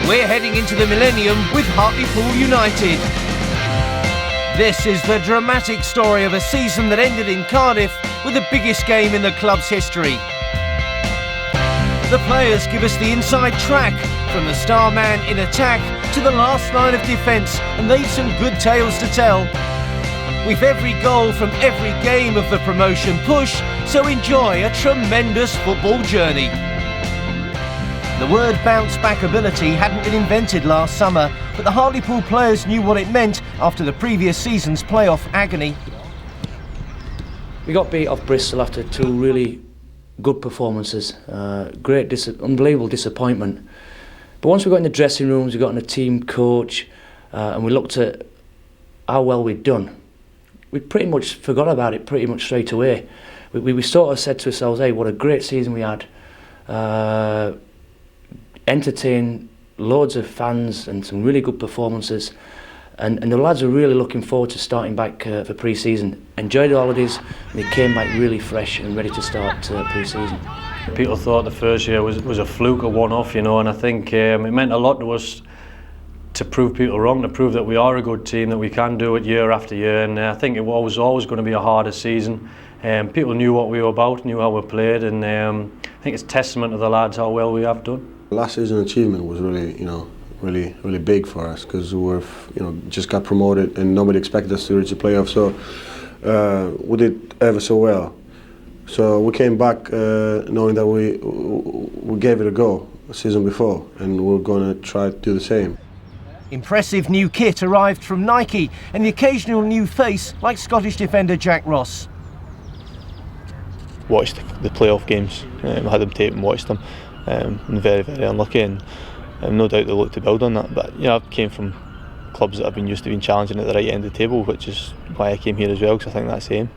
We're heading into the Millennium with Hartlepool United. This is the dramatic story of a season that ended in Cardiff with the biggest game in the club's history. The players give us the inside track, from the star man in attack to the last line of defence, and they've some good tales to tell. We've every goal from every game of the promotion push, so enjoy a tremendous football journey. The word bounce-back ability hadn't been invented last summer, but the Hartlepool players knew what it meant after the previous season's playoff agony. We got beat off Bristol after two really good performances, unbelievable disappointment. But once we got in the dressing rooms, we got in a team coach, and we looked at how well we'd done, we pretty much forgot about it pretty much straight away. We sort of said to ourselves, hey, what a great season we had. Entertained loads of fans and some really good performances, and the lads are really looking forward to starting back for pre-season. Enjoyed the holidays, and they came back really fresh and ready to start pre-season. People thought the first year was a fluke, a one-off, you know, and I think it meant a lot to us to prove people wrong, to prove that we are a good team, that we can do it year after year, and I think it was always going to be a harder season. People knew what we were about, knew how we played, and I think it's testament to the lads how well we have done. Last season's achievement was really big for us, because we were, just got promoted and nobody expected us to reach the playoffs. So we did ever so well. So we came back knowing that we gave it a go the season before, and we're going to try to do the same. Impressive new kit arrived from Nike, and the occasional new face like Scottish defender Jack Ross. Watched the playoff games, I had them taped and watched them. And very, very unlucky, and no doubt they look to build on that. But I came from clubs that have been used to being challenging at the right end of the table, which is why I came here as well, because I think that's the aim.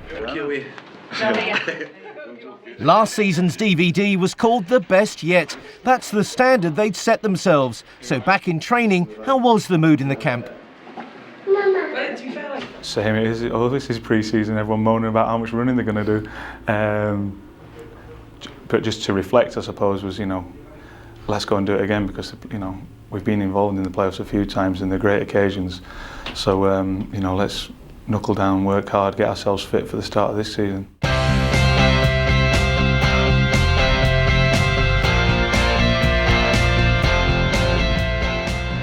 Last season's DVD was called the best yet. That's the standard they'd set themselves. So back in training, how was the mood in the camp? Same, this is pre-season, everyone moaning about how much running they're going to do. But just to reflect, I suppose, was, let's go and do it again, because, we've been involved in the playoffs a few times and they're great occasions. So, let's knuckle down, work hard, get ourselves fit for the start of this season.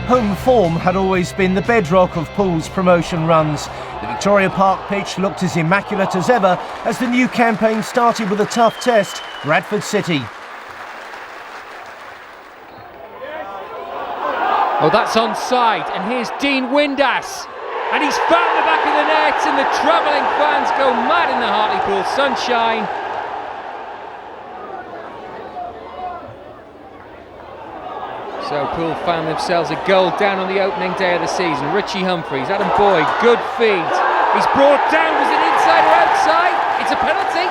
Home form had always been the bedrock of Pool's promotion runs. The Victoria Park pitch looked as immaculate as ever as the new campaign started with a tough test, Bradford City. Oh, that's onside, and here's Dean Windass. And he's found the back of the net, and the travelling fans go mad in the Hartlepool sunshine. So Poole found themselves a goal down on the opening day of the season. Richie Humphreys, Adam Boyd, good feed. He's brought down, was it inside or outside? It's a penalty.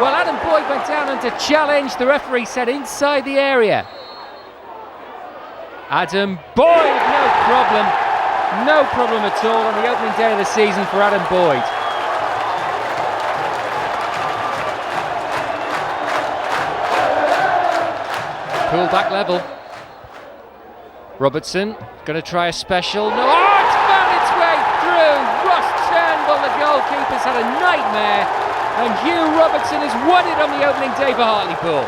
Well, Adam Boyd went down under challenge. The referee said inside the area. Adam Boyd, no problem. No problem at all on the opening day of the season for Adam Boyd. Poole back level. Robertson going to try a special. No, it's found its way through. Ross Turnbull, the goalkeeper's had a nightmare, and Hugh Robertson has won it on the opening day for Hartlepool.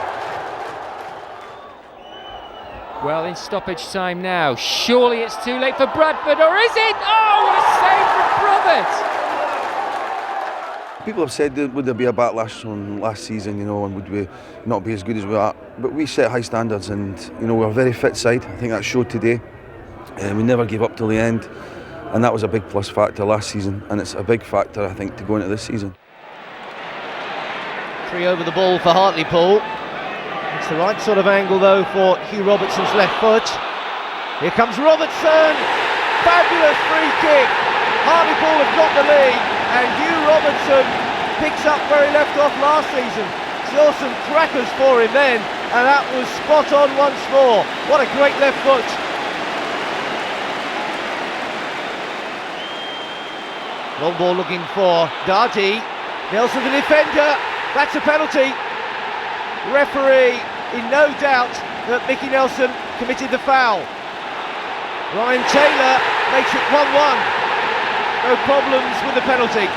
Well, in stoppage time now. Surely it's too late for Bradford, or is it? Oh, what a save from Robert! People have said, would there be a backlash on last season, and would we not be as good as we are? But we set high standards, and we're a very fit side. I think that showed today. We never gave up till the end, and that was a big plus factor last season, and it's a big factor, I think, to go into this season. Free over the ball for Hartlepool. It's the right sort of angle though for Hugh Robertson's left foot. Here comes Robertson. Fabulous free kick. Hartlepool have got the lead, and Hugh Robertson picks up where he left off last season. Saw some crackers for him then, and that was spot on once more. What a great left foot. Long ball looking for Darty. Nelson the defender. That's a penalty. Referee in no doubt that Mickey Nelson committed the foul. Ryan Taylor makes it 1-1. No problems with the penalty.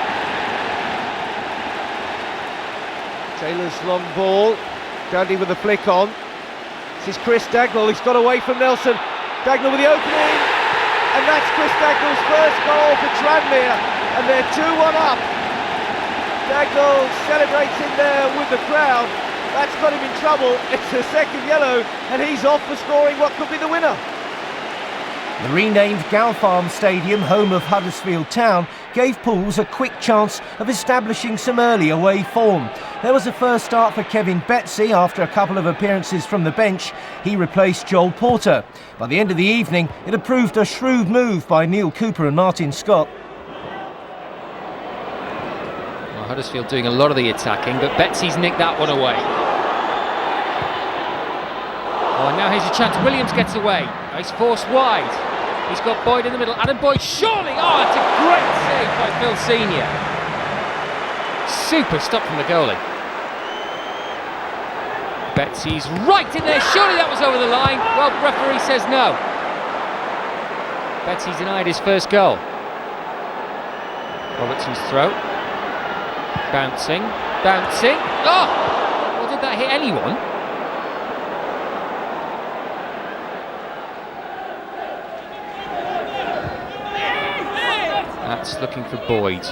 Taylor's long ball. Dundee with the flick on. This is Chris Dagnall. He's got away from Nelson. Dagnall with the opening. And that's Chris Dagnall's first goal for Tranmere. And they're 2-1 up. Dagnall celebrates in there with the crowd. That's got him in trouble. It's the second yellow, and he's off for scoring what could be the winner. The renamed Galfarm Stadium, home of Huddersfield Town, gave Pools a quick chance of establishing some early away form. There was a first start for Kevin Betsy after a couple of appearances from the bench. He replaced Joel Porter. By the end of the evening, it had proved a shrewd move by Neil Cooper and Martin Scott. Well, Huddersfield doing a lot of the attacking, but Betsy's nicked that one away. Oh, and now here's a chance. Williams gets away. He's forced wide. He's got Boyd in the middle. Adam Boyd, surely! Oh, it's a great save by Phil Senior. Super stop from the goalie. Betsy's right in there. Surely that was over the line. Well, referee says no. Betsy's denied his first goal. Robertson's throw. Bouncing. Oh! Well, did that hit anyone? That's looking for Boyd.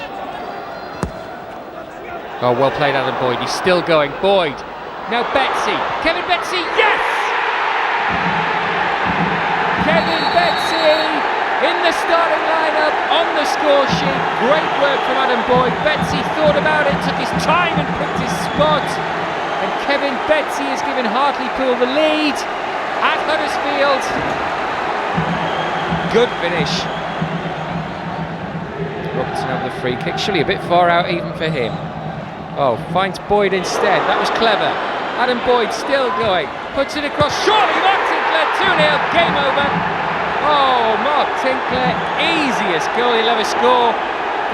Oh, well played, Adam Boyd. He's still going. Boyd. Now Betsy. Kevin Betsy. Yes! Kevin Betsy in the starting lineup on the score sheet. Great work from Adam Boyd. Betsy thought about it, took his time and picked his spot. And Kevin Betsy has given Hartlepool the lead at Huddersfield. Good finish. Robertson over the free kick, surely a bit far out even for him. Oh, finds Boyd instead. That was clever. Adam Boyd still going, puts it across. Surely Mark Tinkler, 2-0, game over. Oh, Mark Tinkler, easiest goal he'll ever score.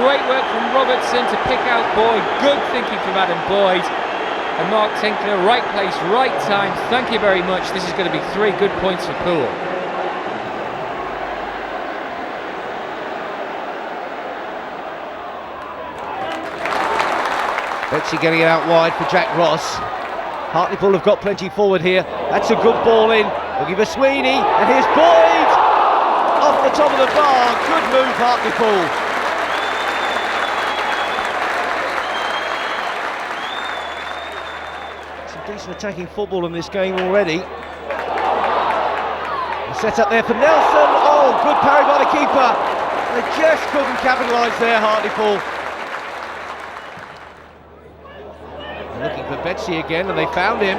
Great work from Robertson to pick out Boyd. Good thinking from Adam Boyd. And Mark Tinkler, right place, right time. Thank you very much. This is going to be 3 good points for Poole. Betsy getting it out wide for Jack Ross. Hartlepool have got plenty forward here. That's a good ball in. They'll give a Sweeney, and here's Boyd! Off the top of the bar. Good move, Hartlepool. Some decent attacking football in this game already. The set up there for Nelson. Oh, good parry by the keeper. They just couldn't capitalise there, Hartlepool. Looking for Betsy again, and they found him.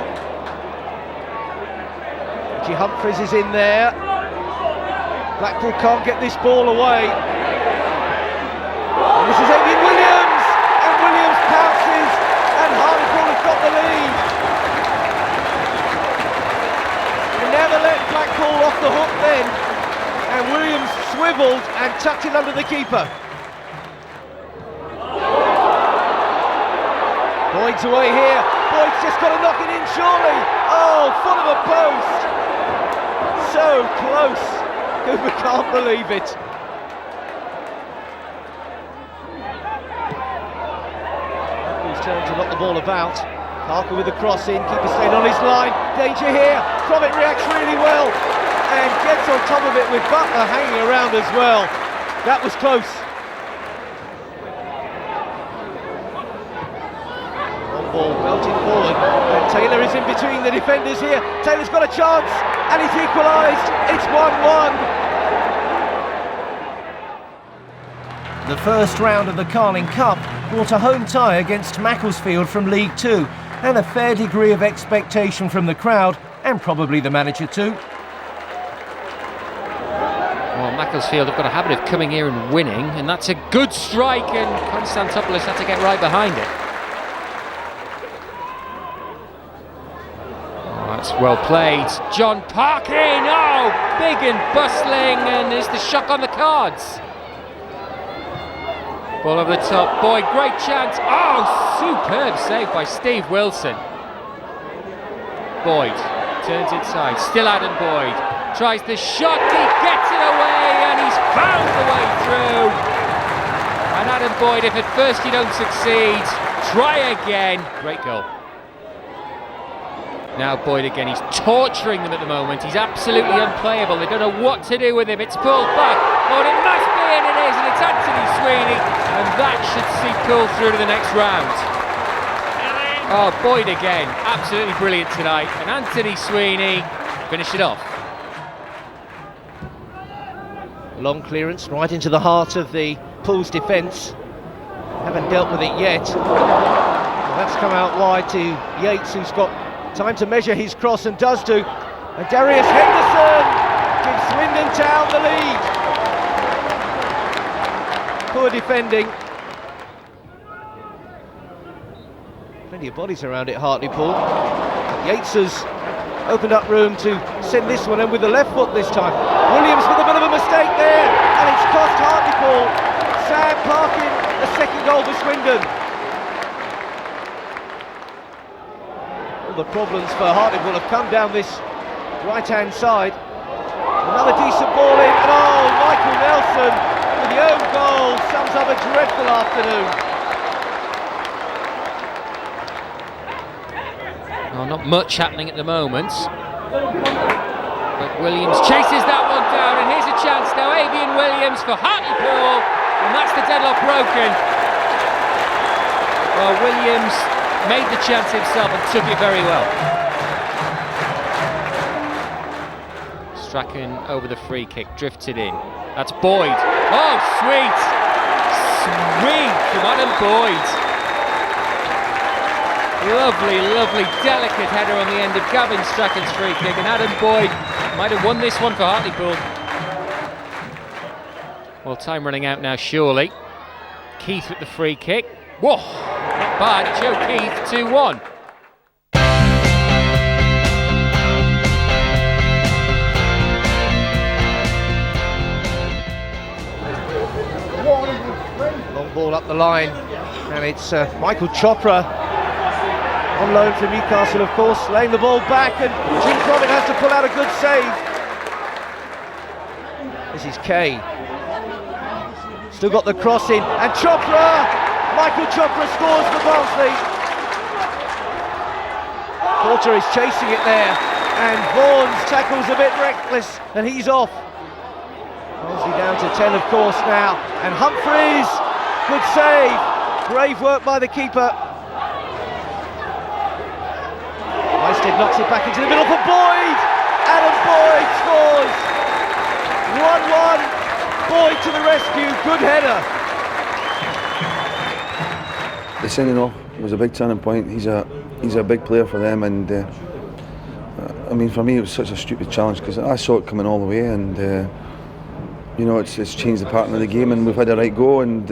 Richie Humphries is in there. Blackpool can't get this ball away. And this is Adrian Williams, and Williams pounces, and Hartlepool have got the lead. They never let Blackpool off the hook then, and Williams swivelled and tucked it under the keeper. Boyd's away here. Boyd's just got to knock it in, surely. Oh, foot of a post. So close. Cooper can't believe it. Who's turned to knock the ball about. Parker with the cross in. Keeper staying on his line. Danger here. Provitt reacts really well and gets on top of it with Butler hanging around as well. That was close. Ball belted forward, and Taylor is in between the defenders here. Taylor's got a chance, and he's equalised. It's 1-1. The first round of the Carling Cup brought a home tie against Macclesfield from League 2, and a fair degree of expectation from the crowd, and probably the manager too. Well, Macclesfield have got a habit of coming here and winning, and that's a good strike, and Konstantopoulos had to get right behind it. That's well played. John Parkin, oh, big and bustling, and is the shock on the cards. Ball over the top, Boyd, great chance. Oh, superb save by Steve Wilson. Boyd Turns inside, still Adam Boyd. Tries the shot, he gets it away, and he's found the way through. And Adam Boyd, if at first you don't succeed, try again. Great goal. Now Boyd again, he's torturing them at the moment. He's absolutely unplayable. They don't know what to do with him. It's pulled back. Oh, and it must be, and it is, and it's Anthony Sweeney. And that should see Poole through to the next round. Oh, Boyd again, absolutely brilliant tonight. And Anthony Sweeney finished it off. Long clearance right into the heart of the Poole's defence. Haven't dealt with it yet. Well, that's come out wide to Yates, who's got time to measure his cross, and does do. And Darius Henderson gives Swindon Town the lead. Poor defending. Plenty of bodies around it, Hartlepool. Yates has opened up room to send this one in with the left foot this time. Williams with a bit of a mistake there, and it's cost Hartlepool. Sam Parkin, a second goal for Swindon. All the problems for Hartlepool have come down this right-hand side. Another decent ball in, and oh, Michael Nelson with the own goal sums up a dreadful afternoon. Oh, not much happening at the moment. But Williams chases that one down, and here's a chance now. Avian Williams for Hartlepool, and that's the deadlock broken. Well, Williams made the chance himself and took it very well. Strachan over the free kick, drifted in. That's Boyd. Oh, sweet! Sweet from Adam Boyd. Lovely, lovely, delicate header on the end of Gavin Strachan's free kick, and Adam Boyd might have won this one for Hartlepool. Well, time running out now, surely. Keith with the free kick. Whoa, not bad. Joe Keith, 2-1. Long ball up the line, and it's Michael Chopra on loan from Newcastle, of course, laying the ball back, and Jim Crommett has to pull out a good save. This is Kay. Still got the cross in, and Chopra! Michael Chopra scores for Barnsley. Porter is chasing it there, and Vaughan's tackle's a bit reckless, and he's off. Barnsley down to 10, of course, now, and Humphreys, good save. Brave work by the keeper. Wested knocks it back into the middle for Boyd. Adam Boyd scores. 1-1. Boyd to the rescue. Good header. The sending off was a big turning point. He's a big player for them, and I mean, for me it was such a stupid challenge because I saw it coming all the way, and you know, it's changed the pattern of the game, and we've had a right go. And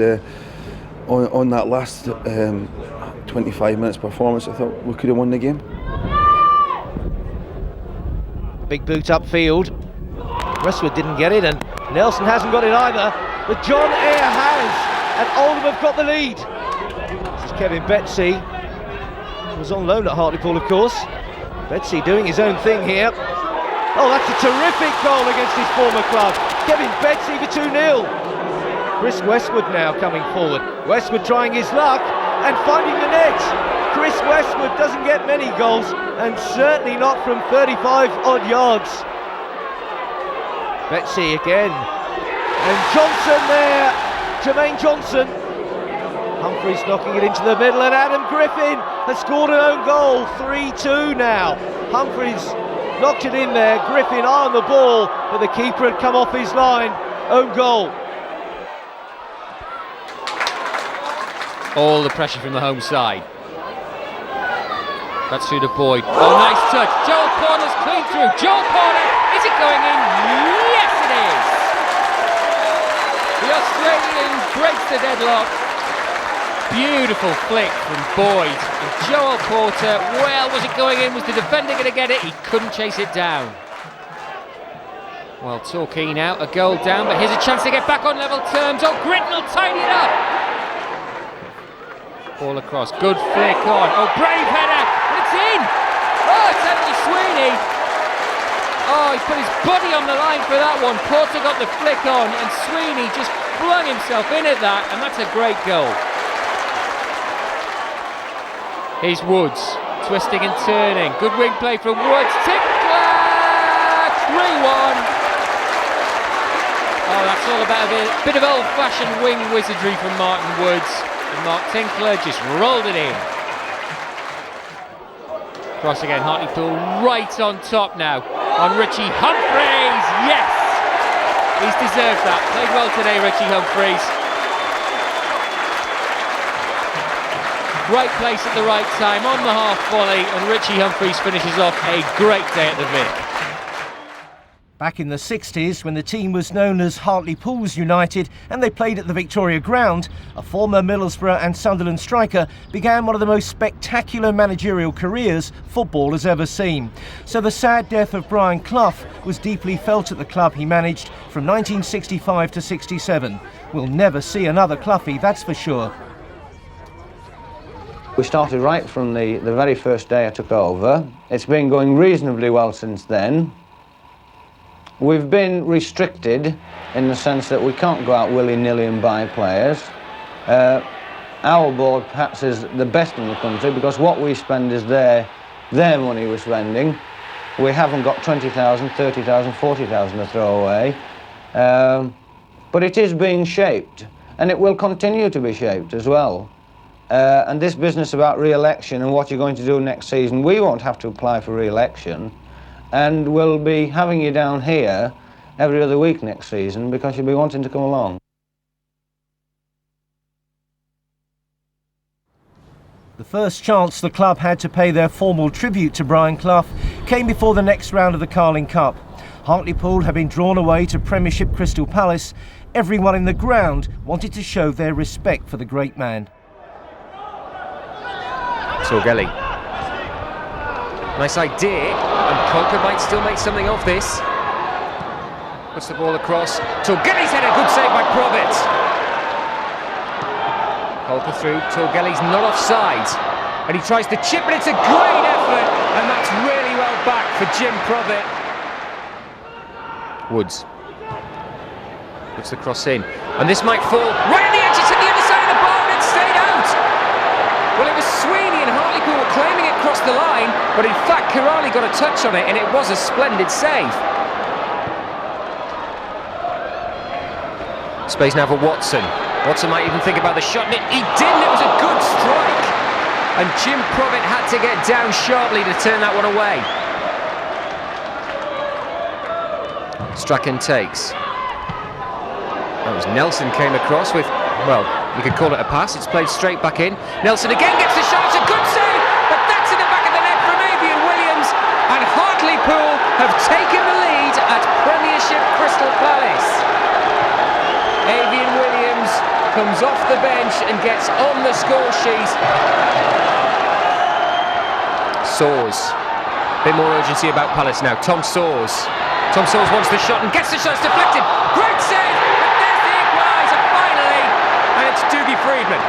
on that last 25 minutes performance, I thought we could have won the game. Big boot upfield. Westwood didn't get it, and Nelson hasn't got it either. But John Eyre has, and Oldham have got the lead. This is Kevin Betsy. He was on loan at Hartlepool, of course. Betsy doing his own thing here. Oh, that's a terrific goal against his former club. Kevin Betsy for 2-0. Chris Westwood now coming forward. Westwood trying his luck and finding the net. Chris Westwood doesn't get many goals, and certainly not from 35 odd yards. Betsy again, and Johnson there, Jermaine Johnson. Humphreys knocking it into the middle, and Adam Griffin has scored an own goal. 3-2 now. Humphreys knocked it in there, Griffin on the ball, but the keeper had come off his line. Own goal. All the pressure from the home side. That's through to Boyd. Oh, nice touch. Joel Porter's clean through. Joel Porter, is it going in? Yes, it is. The Australian breaks the deadlock. Beautiful flick from Boyd. And Joel Porter, well, was it going in? Was the defender going to get it? He couldn't chase it down. Well, Torquay now, a goal down, but here's a chance to get back on level terms. Oh, Gritton will tidy it up. Ball across, good flick on. Oh, brave header, and it's in. Oh, it's Anthony Sweeney. Oh, he put his body on the line for that one. Porter got the flick on and Sweeney just flung himself in at that, and that's a great goal. Here's Woods, twisting and turning. Good wing play from Woods. Tinkler! 3-1. Oh, that's all about a bit of old-fashioned wing wizardry from Martin Woods. And Mark Tinkler just rolled it in. Cross again, Hartlepool right on top now. On Richie Humphreys, yes! He's deserved that. Played well today, Richie Humphreys. Right place at the right time, on the half volley, and Richie Humphreys finishes off a great day at the Vic. Back in the 60s, when the team was known as Hartlepool's United and they played at the Victoria Ground, a former Middlesbrough and Sunderland striker began one of the most spectacular managerial careers football has ever seen. So the sad death of Brian Clough was deeply felt at the club he managed from 1965 to 67. We'll never see another Cloughie, that's for sure. We started right from the very first day I took over. It's been going reasonably well since then. We've been restricted in the sense that we can't go out willy-nilly and buy players. Our board perhaps is the best in the country because what we spend is their money we're spending. We haven't got 20,000, 30,000, 40,000 to throw away. But it is being shaped, and it will continue to be shaped as well. And this business about re-election and what you're going to do next season, we won't have to apply for re-election, and we'll be having you down here every other week next season because you'll be wanting to come along. The first chance the club had to pay their formal tribute to Brian Clough came before the next round of the Carling Cup. Hartlepool had been drawn away to Premiership Crystal Palace. Everyone in the ground wanted to show their respect for the great man. Torgelli. Nice idea, and Colker might still make something of this. Puts the ball across. Torgelli's had a good save by Provitt. Colker through. Torgelli's not offside, and he tries to chip, but it's a great effort, and that's really well back for Jim Provitt. Woods puts the cross in, and this might fall right at the edge. It's at the other side of the bar, and it stayed out. Well, it was Sweeney and Hartlepool were claiming it crossed the line, but in fact Kirali got a touch on it, and it was a splendid save. Space now for Watson. Watson might even think about the shot, and he didn't. It was a good strike, and Jim Provitt had to get down sharply to turn that one away. Strachan takes. That was Nelson came across with, well, you could call it a pass. It's played straight back in. Nelson again gets the shot. It's a good save, but that's in the back of the net from Avian Williams, and Hartlepool have taken the lead at Premiership Crystal Palace. Avian Williams comes off the bench and gets on the score sheet. Soars. Bit more urgency about Palace now. Tom Soars. Tom Soars wants the shot and gets the shot. It's deflected. Great save, but there's the equaliser finally, and it's Dougie Friedman.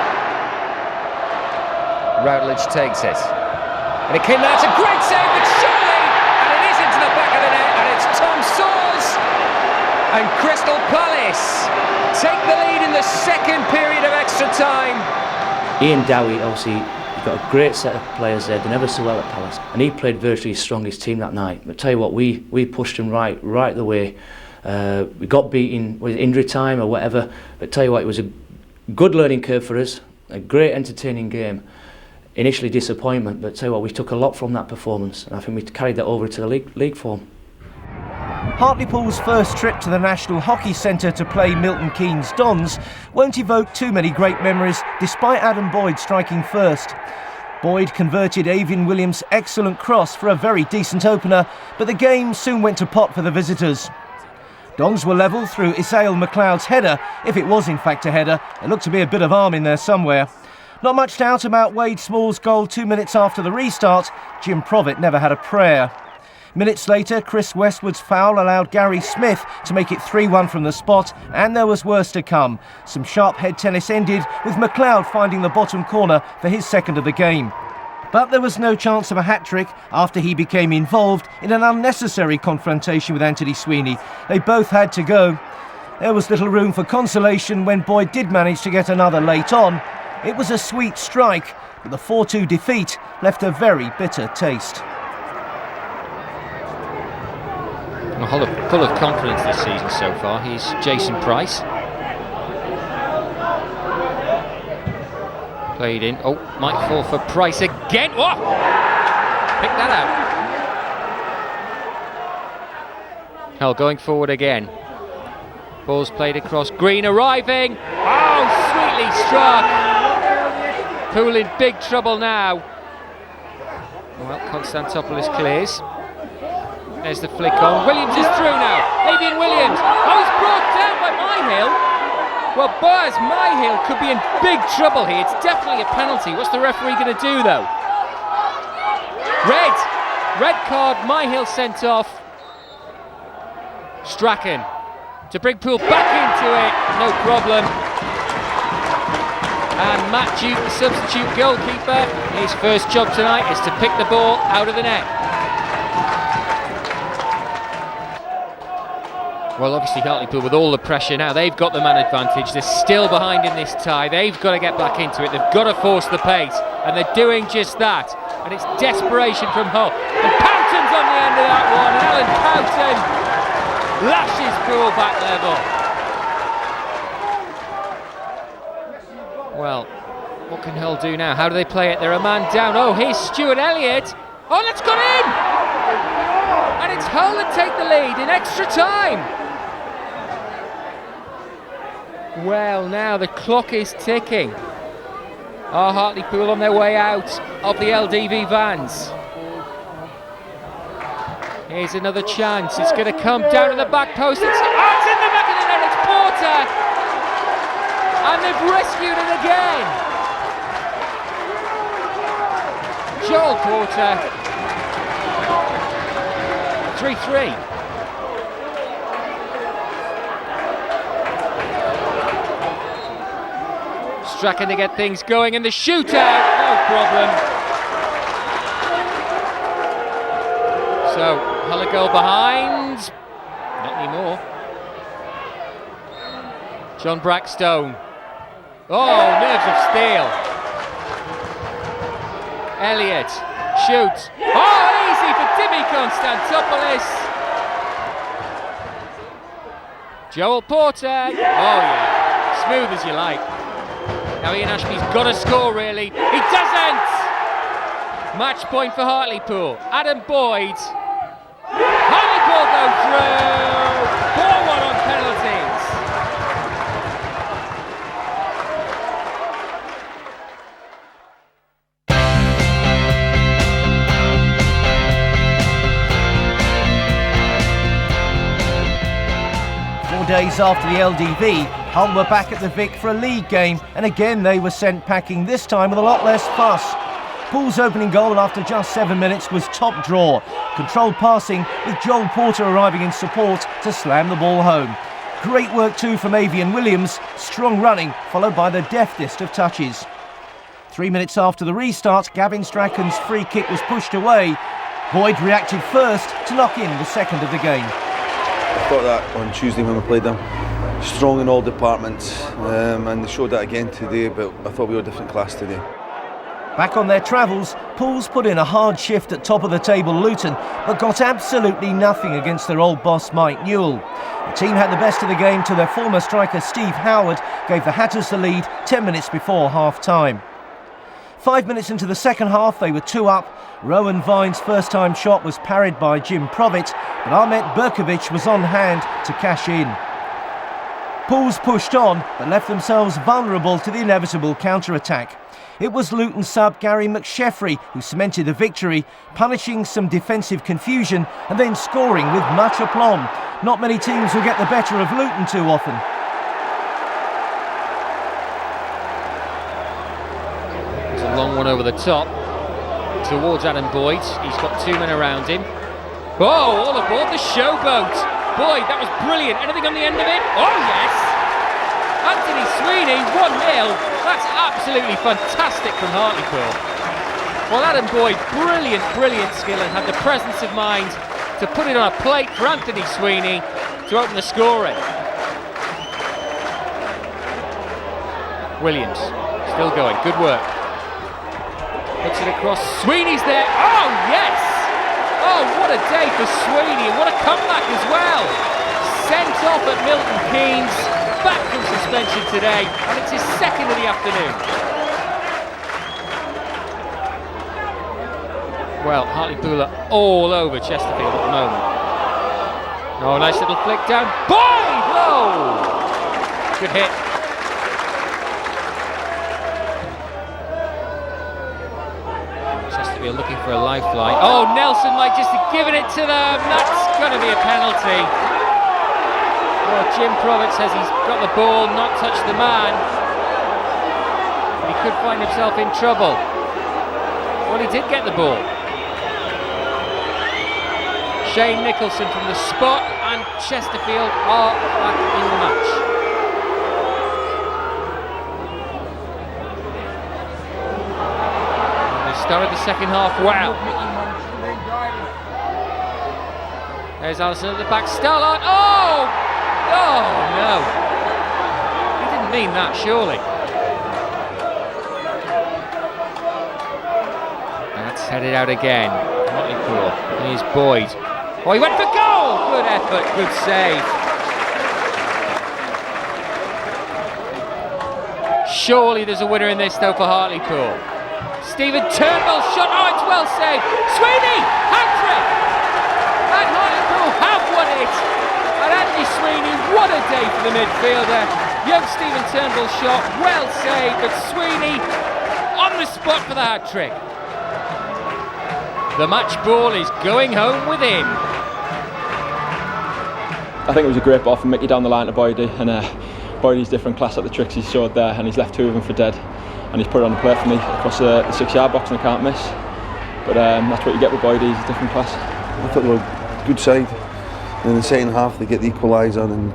Routledge takes it, and it came there. It's a great save, but surely, and it is into the back of the net, and it's Tom Soars, and Crystal Palace take the lead in the second period of extra time. Ian Dowie, obviously, he's got a great set of players there. They never so well at Palace, and he played virtually his strongest team that night. But tell you what, we pushed him right the way. We got beaten with injury time or whatever. But tell you what, it was a good learning curve for us. A great, entertaining game. Initially disappointment, but tell you what, we took a lot from that performance, and I think we carried that over to the league form. Hartlepool's first trip to the National Hockey Centre to play Milton Keynes Dons won't evoke too many great memories, despite Adam Boyd striking first. Boyd converted Avian Williams' excellent cross for a very decent opener, but the game soon went to pot for the visitors. Dons were level through Isael McLeod's header. If it was in fact a header, there looked to be a bit of arm in there somewhere. Not much doubt about Wade Small's goal 2 minutes after the restart. Jim Provitt never had a prayer. Minutes later, Chris Westwood's foul allowed Gary Smith to make it 3-1 from the spot, and there was worse to come. Some sharp head tennis ended with McLeod finding the bottom corner for his second of the game. But there was no chance of a hat-trick after he became involved in an unnecessary confrontation with Anthony Sweeney. They both had to go. There was little room for consolation when Boyd did manage to get another late on. It was a sweet strike, but the 4-2 defeat left a very bitter taste. Full of confidence this season so far. He's Jason Price. Played in. Oh, might fall for Price again. Oh! Pick that out. Hull going forward again. Ball's played across. Green arriving. Oh, sweetly struck. Poole in big trouble now. Well, Konstantopoulos clears. There's the flick on. Williams is through now. Avian Williams. Oh, he's brought down by Myhill. Well, Boaz Myhill could be in big trouble here. It's definitely a penalty. What's the referee going to do, though? Red card. Myhill sent off. Strachan to bring Poole back into it. No problem. And Matt Duke, the substitute goalkeeper, his first job tonight is to pick the ball out of the net. Well, obviously Hartlepool with all the pressure now, they've got the man advantage. They're still behind in this tie. They've got to get back into it. They've got to force the pace, and they're doing just that. And it's desperation from Hull. And Poughton's on the end of that one, and Alan Poughton lashes Poole back level. Well, what can Hull do now? How do they play it? They're a man down. Oh, here's Stuart Elliott. Oh, that's gone in! And it's Hull that take the lead in extra time. Well, now the clock is ticking. Are Hartlepool on their way out of the LDV vans? Here's another chance. It's going to come down to the back post. It's in the back of the net. It's Porter. And they've rescued it again. Joel Porter. 3-3. Strachan to get things going, and the shootout, no problem. So, Hull a goal behind. Not anymore. John Brackstone. Oh, nerves of steel. Elliott shoots. Oh, easy for Dimmy Konstantopoulos. Joel Porter. Oh yeah, smooth as you like. Now Ian Ashby's got to score really. He doesn't! Match point for Hartlepool. Adam Boyd. Hartlepool go through. 4-1 on penalties. Days after the LDV, Hull were back at the Vic for a league game, and again they were sent packing, this time with a lot less fuss. Poole's opening goal after just 7 minutes was top draw. Controlled passing with Joel Porter arriving in support to slam the ball home. Great work too from Avian Williams, strong running followed by the deftest of touches. 3 minutes after the restart, Gavin Strachan's free kick was pushed away. Boyd reacted first to knock in the second of the game. I thought that on Tuesday when we played them. Strong in all departments, and they showed that again today, but I thought we were a different class today. Back on their travels, Poole's put in a hard shift at top of the table Luton, but got absolutely nothing against their old boss Mike Newell. The team had the best of the game till their former striker Steve Howard gave the Hatters the lead 10 minutes before half-time. 5 minutes into the second half, they were 2 up. Rowan Vine's first-time shot was parried by Jim Provitt, but Ahmet Berkovic was on hand to cash in. Pools pushed on, but left themselves vulnerable to the inevitable counter-attack. It was Luton sub Gary McSheffrey who cemented the victory, punishing some defensive confusion and then scoring with much aplomb. Not many teams will get the better of Luton too often. It's a long one over the top towards Adam Boyd. He's got 2 men around him. Oh, all aboard the showboat. Boyd, that was brilliant. Anything on the end of it? Oh, yes. Anthony Sweeney, 1-0. That's absolutely fantastic from Hartlepool. Well, Adam Boyd, brilliant skill, and had the presence of mind to put it on a plate for Anthony Sweeney to open the scoring. Williams, still going, good work. Puts it across, Sweeney's there, oh yes! Oh, what a day for Sweeney, and what a comeback as well! Sent off at Milton Keynes, back from suspension today, and it's his second of the afternoon. Well, Hartlepool are all over Chesterfield at the moment. Oh, nice little flick down, Boyd! Oh! Good hit. Chesterfield looking for a lifeline. Oh, Nelson might just have given it to them. That's going to be a penalty. Well, Jim Provitt says he's got the ball, not touched the man. But he could find himself in trouble. Well, he did get the ball. Shane Nicholson from the spot, and Chesterfield are back in the match. Started the second half, wow. There's Allison at the back, Starlight, oh! Oh no! He didn't mean that, surely. That's headed out again. Hartlepool, here's Boyd. Oh, he went for goal! Good effort, good save. Surely there's a winner in this though for Hartlepool. Stephen Turnbull's shot, oh, it's well saved. Sweeney, hat-trick! And Hartlepool have won it. And Andy Sweeney, what a day for the midfielder. Young Stephen Turnbull's shot, well saved, but Sweeney on the spot for the hat-trick. The match ball is going home with him. I think it was a great ball from Mickey down the line to Boydie, and Boydie's different class at the tricks he's showed there, and he's left two of them for dead. And he's put it on the plate for me across the 6-yard box, and I can't miss. But that's what you get with Boydie, he's a different class. I thought they were a good side. And in the second half they get the equaliser, and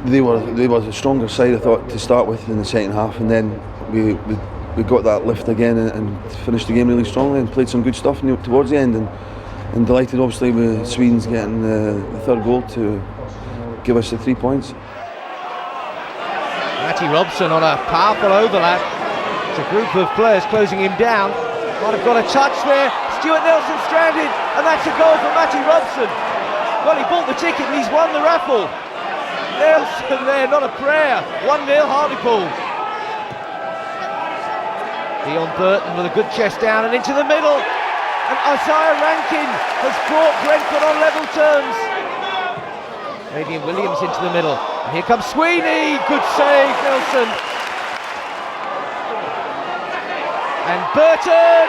they were the stronger side I thought to start with in the second half, and then we got that lift again and finished the game really strongly and played some good stuff towards the end, and delighted obviously with Sweden's getting the third goal to give us the 3 points. Matty Robson on a powerful overlap. It's a group of players closing him down. Might have got a touch there. Stuart Nelson stranded, and that's a goal for Matty Robson. Well, he bought the ticket and he's won the raffle. Nelson there, not a prayer. 1-0 Hartlepool. Dion Burton with a good chest down and into the middle. And Isaiah Rankin has brought Brentford on level terms. Adrian Williams into the middle. And here comes Sweeney. Good save, Nelson. And Burton,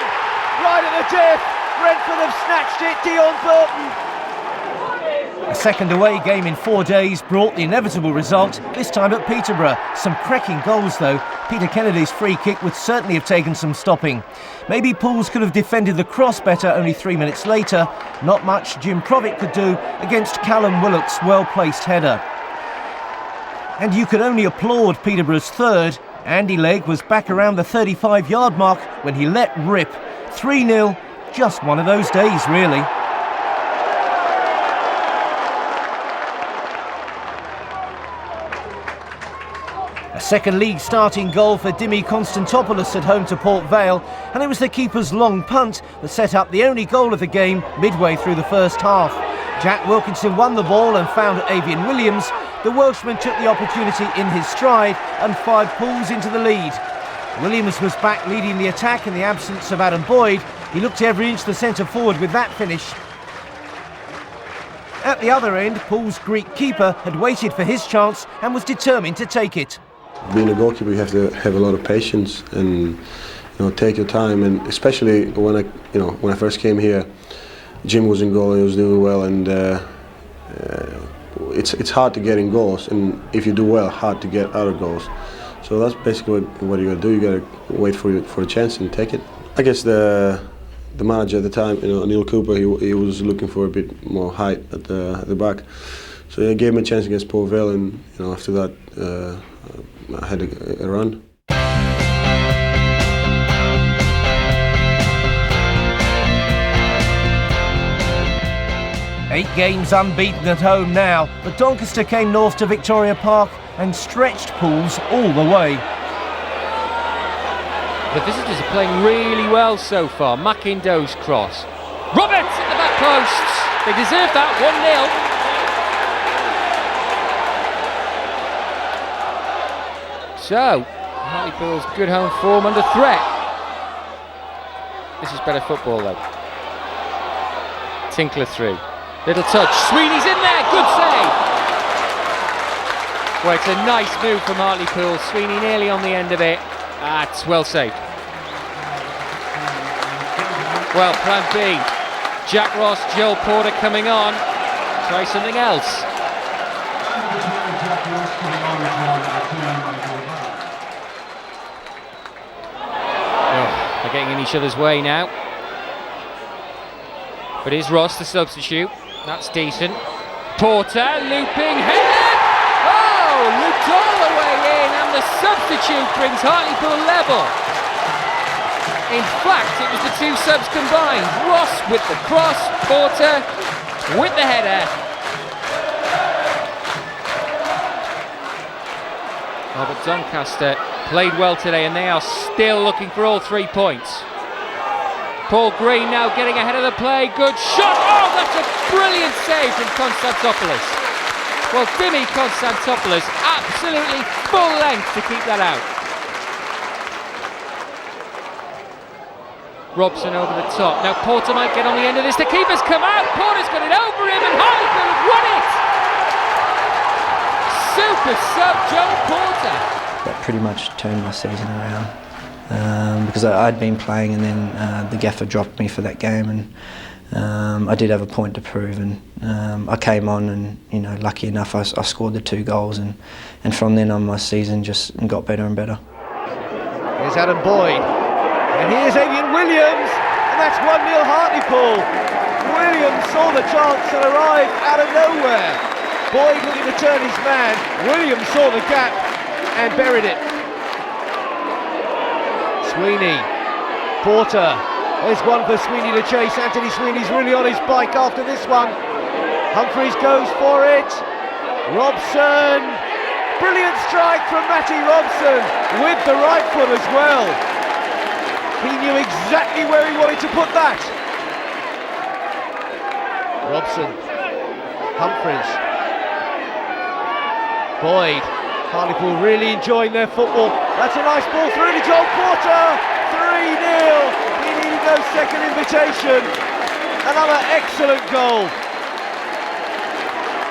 right at the tip. Brentford have snatched it, Dion Burton. A second away game in 4 days brought the inevitable result, this time at Peterborough. Some cracking goals though. Peter Kennedy's free kick would certainly have taken some stopping. Maybe Pools could have defended the cross better only 3 minutes later. Not much Jim Provitt could do against Callum Willock's well-placed header. And you could only applaud Peterborough's third. Andy Legg was back around the 35-yard mark when he let rip. 3-0, just one of those days really. A second league starting goal for Dimi Konstantopoulos at home to Port Vale, and it was the keeper's long punt that set up the only goal of the game midway through the first half. Jack Wilkinson won the ball and found Avian Williams. The Welshman took the opportunity in his stride and fired Pools into the lead. Williams was back leading the attack in the absence of Adam Boyd. He looked every inch the centre forward with that finish. At the other end, Pool's Greek keeper had waited for his chance and was determined to take it. Being a goalkeeper, you have to have a lot of patience and take your time. And especially when I first came here, Jim was in goal, he was doing well, and it's hard to get in goals. And if you do well, hard to get out of goals. So that's basically what you got to do. You got to wait for a chance and take it. I guess the manager at the time, Neil Cooper, he was looking for a bit more height at the back. So he gave me a chance against Port Vale, and after that I had a run. 8 games unbeaten at home now, but Doncaster came north to Victoria Park and stretched Pools all the way. The visitors are playing really well so far. McIndoe's cross. Roberts at the back posts. They deserve that. 1-0. So, Hartlepool's good home form under threat. This is better football though. Tinkler through. Little touch. Sweeney's in there. Good save. Well, it's a nice move from Hartlepool. Sweeney nearly on the end of it. It's well saved. Well, plan B. Jack Ross, Joel Porter coming on. Try something else. They're getting in each other's way now. But here's Ross, the substitute. That's decent. Porter, looping, header! Oh, looped all the way in, and the substitute brings Hartlepool level. In fact, it was the two subs combined. Ross with the cross, Porter with the header. Oh, but Doncaster played well today, and they are still looking for all 3 points. Paul Green now getting ahead of the play. Good shot. Oh, that's a brilliant save from Konstantopoulos. Well, Dimi Konstantopoulos absolutely full length to keep that out. Robson over the top. Now Porter might get on the end of this. The keeper's come out. Porter's got it over him, and Hartlepool have won it. Super sub Joel Porter. That pretty much turned my season around. Because I'd been playing, and then the gaffer dropped me for that game, and I did have a point to prove, and I came on, and lucky enough I scored the 2 goals, and from then on my season just got better and better. Here's Adam Boyd, and here's Avian Williams, and that's 1-0 Hartlepool. Williams saw the chance and arrived out of nowhere. Boyd looking to turn his man. Williams saw the gap and buried it. Sweeney, Porter, there's one for Sweeney to chase. Anthony Sweeney's really on his bike after this one. Humphreys goes for it. Robson, brilliant strike from Matty Robson with the right foot as well. He knew exactly where he wanted to put that. Robson, Humphreys, Boyd. Hartlepool really enjoying their football. That's a nice ball through to Joel Porter. 3-0. He needed no second invitation. Another excellent goal.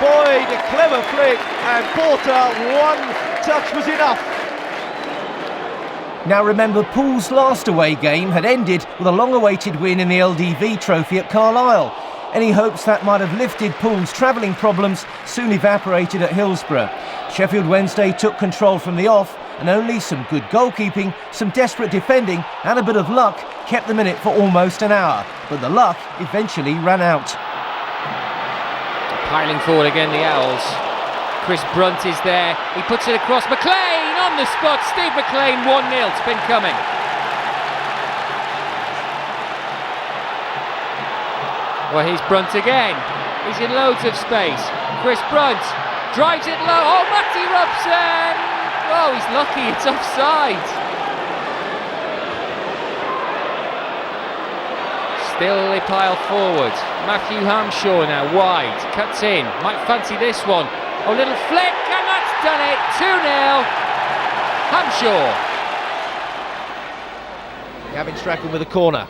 Boyd, a clever flick, and Porter, one touch was enough. Now remember, Pool's last away game had ended with a long-awaited win in the LDV Trophy at Carlisle. Any hopes that might have lifted Pool's travelling problems soon evaporated at Hillsborough. Sheffield Wednesday took control from the off, and only some good goalkeeping, some desperate defending and a bit of luck kept them in it for almost an hour. But the luck eventually ran out. Piling forward again, the Owls. Chris Brunt is there. He puts it across. McLean on the spot. Steve McLean, 1-0. It's been coming. Well, here's Brunt again. He's in loads of space. Chris Brunt drives it low. Oh, Matty Robson! Oh, he's lucky. It's offside. Still they pile forward. Matthew Hamshaw now wide. Cuts in. Might fancy this one. Oh, little flick, and that's done it. 2-0. Hamshaw. Gavin Strachan with a corner.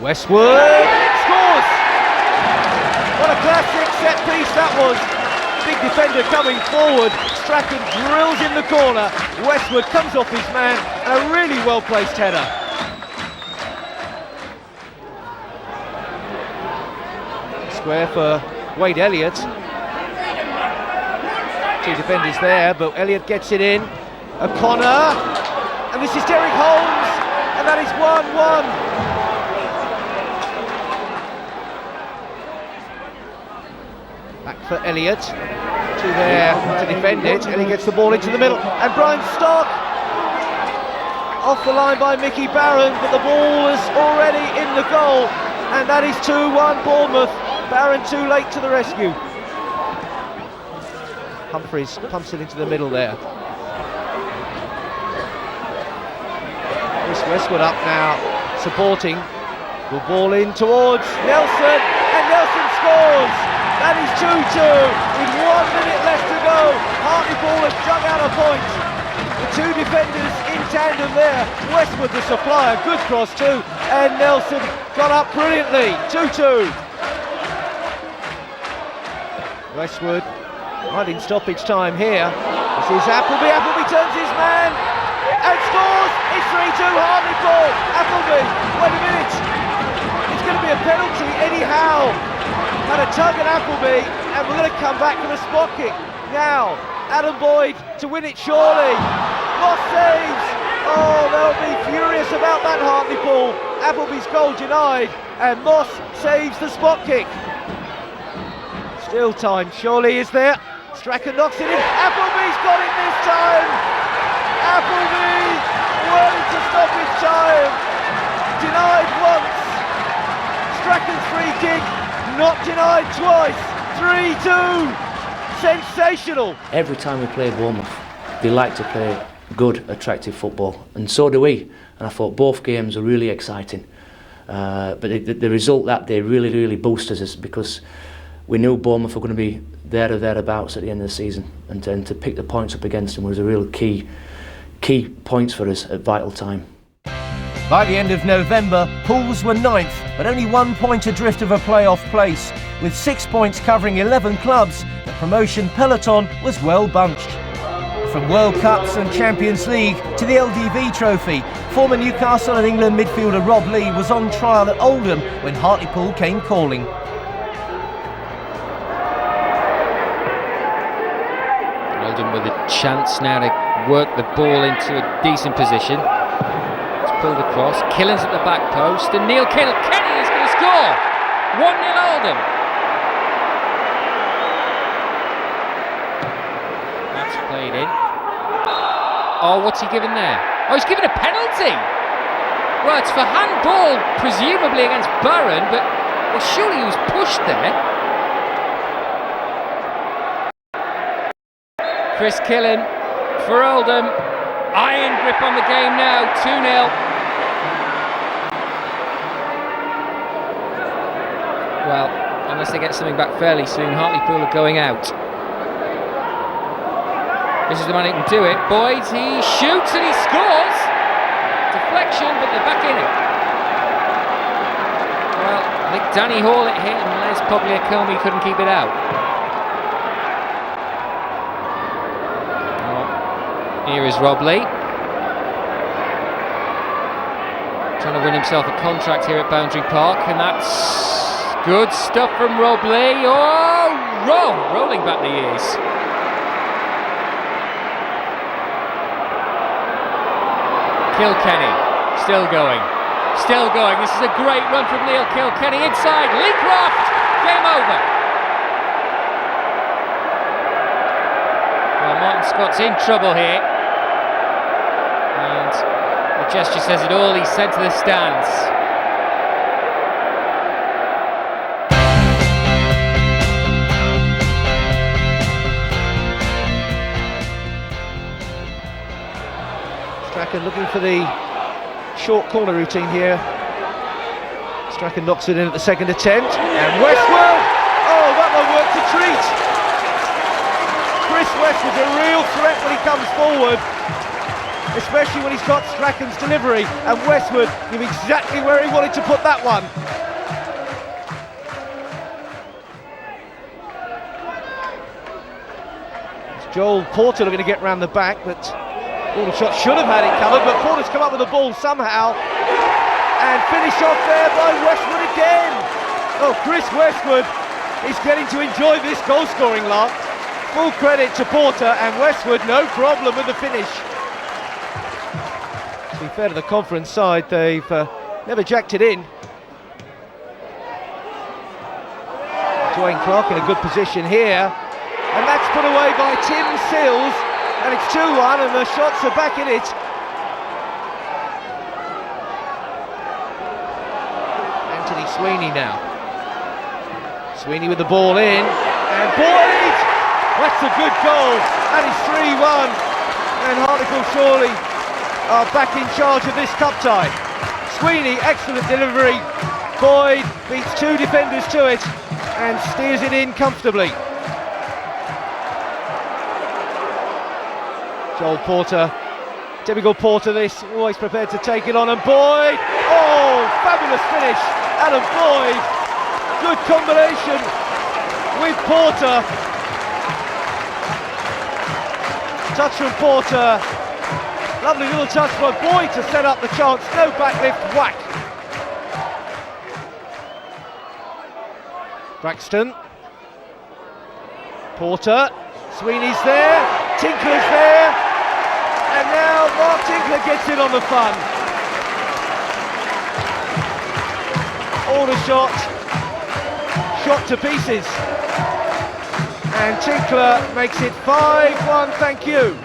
Westwood scores! What a classic set piece that was. Big defender coming forward. Strachan drills in the corner. Westwood comes off his man, and a really well placed header. Square for Wade Elliott. 2 defenders there, but Elliott gets it in. O'Connor, and this is Derek Holmes, and that is 1-1. Back for Elliott, to there to defend it, and he gets the ball into the middle, and Brian Stock off the line by Mickey Barron, but the ball is already in the goal, and that is 2-1 Bournemouth. Barron too late to the rescue. Humphreys pumps it into the middle there. Chris Westwood up now, supporting. Good ball in towards Nelson, and Nelson scores! That is 2-2 with 1 minute left to go. Hartlepool has dug out a point. The two defenders in tandem there. Westwood the supplier, good cross too, and Nelson got up brilliantly. 2-2. Westwood right in stoppage time here. This is Appleby. Appleby turns his man and scores. It's 3-2 Hartlepool. Appleby, wait a minute. It's going to be a penalty. Eddie Howe had a tug at Appleby, and we're going to come back for the spot kick. Now, Adam Boyd to win it surely. Moss saves. Oh, they'll be furious about that, Hartlepool. Appleby's goal denied, and Moss saves the spot kick. Still time, surely is there. Strachan knocks it in. Appleby's got it this time. Appleby willing to stop his time. Denied once. Strachan's free kick, not denied twice. 3-2. Sensational. Every time we play Bournemouth, they like to play good, attractive football, and so do we. And I thought both games are really exciting. But the result that day really boosted us, because we knew Bournemouth were going to be there or thereabouts at the end of the season, and to pick the points up against them was a real key points for us at vital time. By the end of November, Pools were 9th, but only 1 point adrift of a playoff place. With 6 points covering 11 clubs, the promotion peloton was well bunched. From World Cups and Champions League to the LDV Trophy, former Newcastle and England midfielder Rob Lee was on trial at Oldham when Hartlepool came calling. Oldham with a chance now to work the ball into a decent position. Pulled across, Killen's at the back post, and Neil Kilkenny is going to score! 1-0 Oldham. That's played in. Oh, what's he given there? Oh, he's given a penalty! Well, it's for handball, presumably against Barron, but well, surely he was pushed there. Chris Killen for Oldham. Iron grip on the game now, 2-0. Well, unless they get something back fairly soon, Hartlepool are going out. This is the man who can do it. Boyd, he shoots and he scores! Deflection, but they're back in it. Well, I think Danny Hall it hit and Les Pogliacomi couldn't keep it out. Here is Rob Lee, trying to win himself a contract here at Boundary Park, and that's good stuff from Rob Lee. Oh, rolling back the years. Kilkenny, still going. This is a great run from Neil Kilkenny inside. Leecroft, game over. Well, Martin Scott's in trouble here. And the gesture says it all, he's sent to the stands. Strachan looking for the short corner routine here. Strachan knocks it in at the second attempt, and Westwood! Oh, that one worked a treat! Chris Westwood's a real threat when he comes forward, especially when he's got Strachan's delivery, and Westwood knew exactly where he wanted to put that one. It's Joel Porter looking to get round the back, but Aldershot should have had it covered, but Porter's come up with the ball somehow, and finish off there by Westwood again. Oh, Chris Westwood is getting to enjoy this goal-scoring lark. Full credit to Porter, and Westwood no problem with the finish. To be fair to the conference side, they've never jacked it in. Dwayne Clark in a good position here, and that's put away by Tim Sills, and it's 2-1 and the shots are back in it. Anthony Sweeney now. Sweeney with the ball in, and Boyd! That's a good goal, and it's 3-1, and Hartlepool surely are back in charge of this cup tie. Sweeney, excellent delivery. Boyd beats two defenders to it and steers it in comfortably. Joel Porter, typical Porter this, always prepared to take it on, and Boyd! Oh, fabulous finish, Adam Boyd! Good combination with Porter. Touch from Porter. Lovely little touch by Boyd to set up the chance. No backlift, whack. Braxton. Porter. Sweeney's there. Tinkler's there. And now Mark Tinkler gets in on the fun. All the shot to pieces. And Tinkler makes it 5-1, thank you.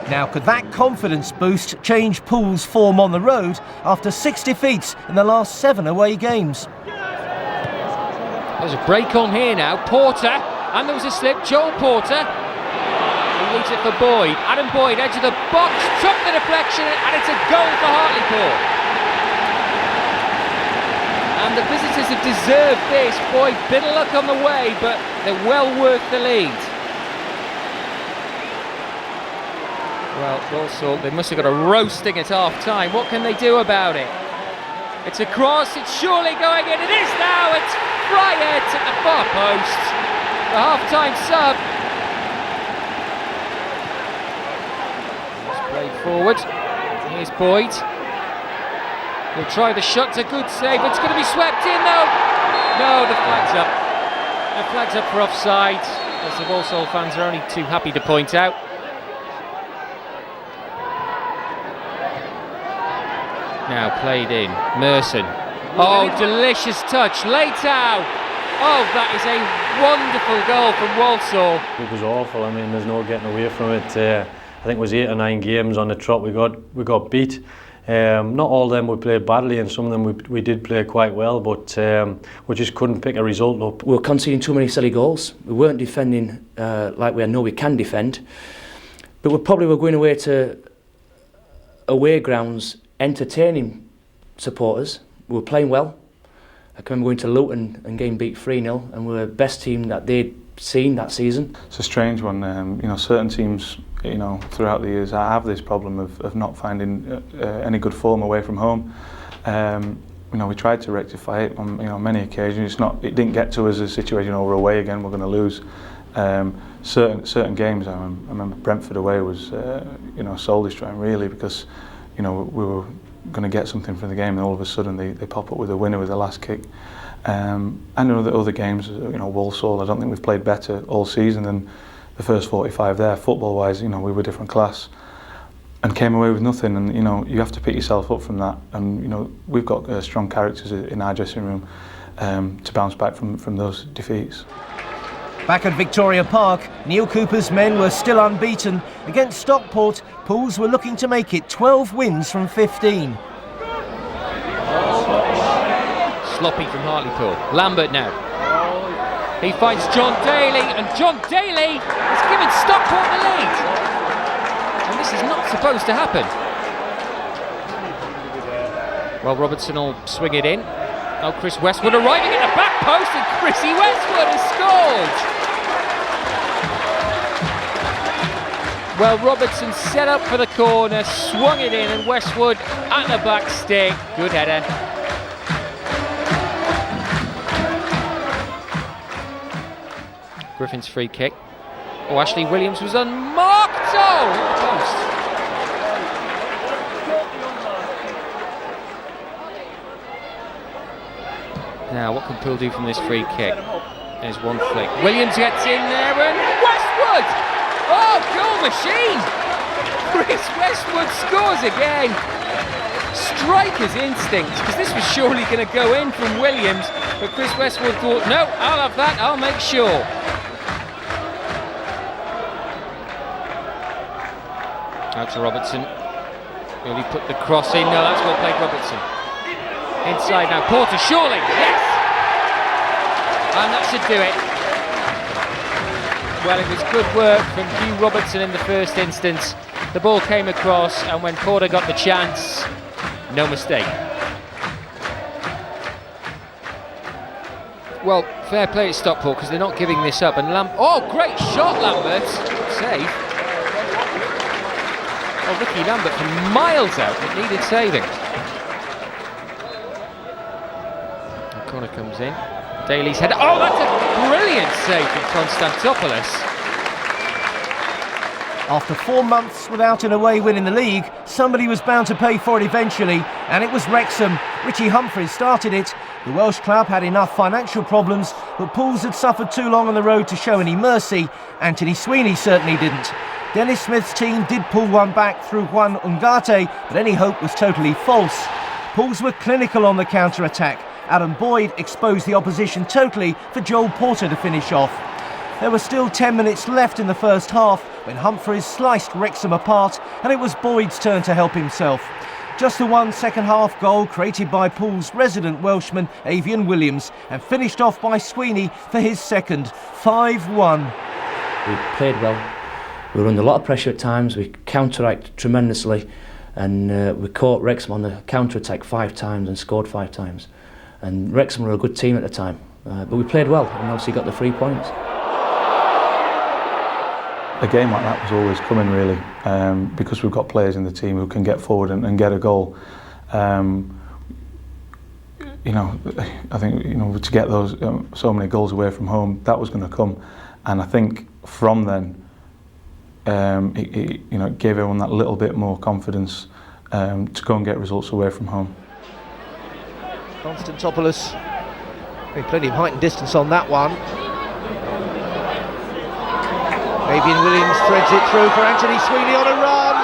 Now, could that confidence boost change Pool's form on the road after 6 defeats in the last 7 away games? There's a break on here now. Porter, and there was a slip. Joel Porter. He leaves it for Boyd. Adam Boyd, edge of the box, trumped the deflection, and it's a goal for Hartlepool. And the visitors have deserved this. Boyd, bit of luck on the way, but they're well worth the lead. Well, Walsall, they must have got a roasting at half-time. What can they do about it? It's a cross, it's surely going in. It is now, it's Bryant at the far post. The half-time sub. It's played forward. Here's Boyd. He'll try the shot, it's a good save. It's going to be swept in, though. No, the flag's up. The flag's up for offside, as the Walsall fans are only too happy to point out. Now played in, Merson. Oh, delicious touch, Leitao. Oh, that is a wonderful goal from Walsall. It was awful. I mean, there's no getting away from it. I think it was 8 or 9 games on the trot we got beat. Not all of them we played badly, and some of them we did play quite well, but we just couldn't pick a result up. We were conceding too many silly goals. We weren't defending like we know we can defend, but we probably were going away to away grounds entertaining supporters. We were playing well. I can remember going to Luton and getting beat 3-0, and we were the best team that they'd seen that season. It's a strange one. You know, certain teams, you know, throughout the years, have this problem of not finding any good form away from home. You know, we tried to rectify it on many occasions. It didn't get to us a situation, we're away again, we're going to lose. Certain games, I remember Brentford away was soul destroying really, because we were going to get something from the game, and all of a sudden they pop up with a winner with the last kick. And other games, Walsall, I don't think we've played better all season than the first 45 there. Football-wise, we were a different class and came away with nothing. And you have to pick yourself up from that. And we've got strong characters in our dressing room to bounce back from those defeats. Back at Victoria Park, Neil Cooper's men were still unbeaten. Against Stockport, Pools were looking to make it 12 wins from 15. Sloppy from Hartlepool. Lambert now. He finds John Daly, and John Daly has given Stockport the lead. And this is not supposed to happen. Well, Robertson will swing it in. Oh, Chris Westwood arriving at the back post, and Chrissy Westwood has scored. Well, Robertson set up for the corner, swung it in, and Westwood at the back stick. Good header. Griffin's free kick. Oh, Ashley Williams was unmarked. Oh, post. Now, what can Poole do from this free kick? There's one flick. Williams gets in there, and Westwood! Oh, goal machine! Chris Westwood scores again. Striker's instinct, because this was surely going to go in from Williams, but Chris Westwood thought, no, I'll have that, I'll make sure. Out to Robertson. Will he put the cross in? No, that's well played, Robertson. Inside now, Porter, surely, yes! And that should do it. Well, it was good work from Hugh Robertson in the first instance. The ball came across, and when Porter got the chance, no mistake. Well, fair play to Stockport, because they're not giving this up. And oh, great shot, Lambert. Save. Oh, Ricky Lambert from miles out. It needed saving. The corner comes in. Daly's header. Oh, that's a brilliant save from Constantopoulos. After 4 months without an away win in the league, somebody was bound to pay for it eventually, and it was Wrexham. Richie Humphreys started it. The Welsh club had enough financial problems, but Pools had suffered too long on the road to show any mercy. Anthony Sweeney certainly didn't. Dennis Smith's team did pull one back through Juan Ungarte, but any hope was totally false. Pools were clinical on the counter-attack. Adam Boyd exposed the opposition totally for Joel Porter to finish off. There were still 10 minutes left in the first half when Humphreys sliced Wrexham apart, and it was Boyd's turn to help himself. Just the one second-half goal created by Pool's resident Welshman, Avian Williams, and finished off by Sweeney for his second, 5-1. We played well. We were under a lot of pressure at times. We counter-acted tremendously, and we caught Wrexham on the counter-attack 5 times and scored 5 times. And Wrexham were a good team at the time, but we played well and obviously got the 3 points. A game like that was always coming, really, because we've got players in the team who can get forward and get a goal. You know, I think, you know, to get those so many goals away from home, that was going to come, and I think from then, you know, it gave everyone that little bit more confidence to go and get results away from home. Constantopoulos, plenty of height and distance on that one. Avian Williams threads it through for Anthony Sweeney on a run.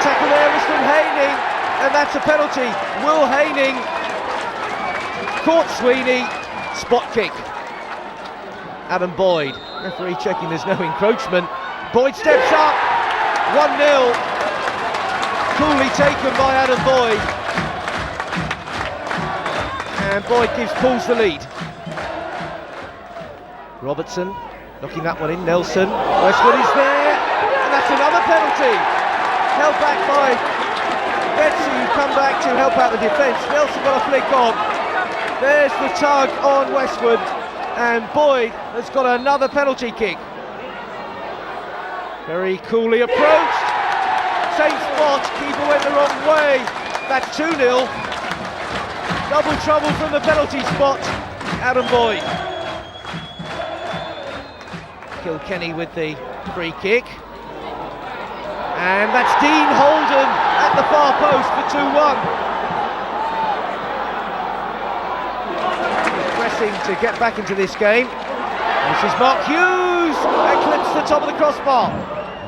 Tackle there was from Haining, and that's a penalty. Will Haining caught Sweeney, spot kick. Adam Boyd, referee checking there's no encroachment. Boyd steps up, 1-0. Coolly taken by Adam Boyd. And Boyd gives Pools the lead. Robertson knocking that one in. Nelson. Westwood is there, and that's another penalty. Held back by Betsy, who come back to help out the defence. Nelson got a flick on. There's the tug on Westwood, and Boyd has got another penalty kick. Very coolly approached. Same spot. Keeper went the wrong way. That's 2-0. Double trouble from the penalty spot. Adam Boyd. Kilkenny with the free kick, and that's Dean Holden at the far post for 2-1. Pressing to get back into this game. This is Mark Hughes, and clips the top of the crossbar.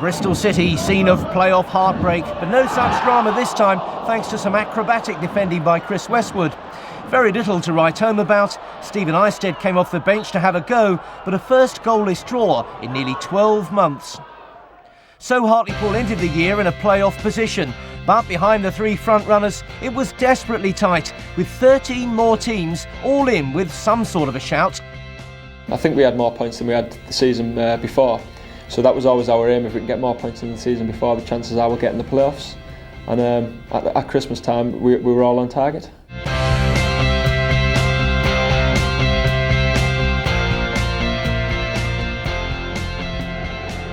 Bristol City, scene of playoff heartbreak, but no such drama this time thanks to some acrobatic defending by Chris Westwood. Very little to write home about. Stephen Eisted came off the bench to have a go, but a first goalless draw in nearly 12 months. So Hartlepool ended the year in a playoff position, but behind the 3 front runners it was desperately tight, with 13 more teams all in with some sort of a shout. I think we had more points than we had the season before, so that was always our aim. If we can get more points than the season before, the chances are we'll get in the playoffs. And at Christmas time we were all on target.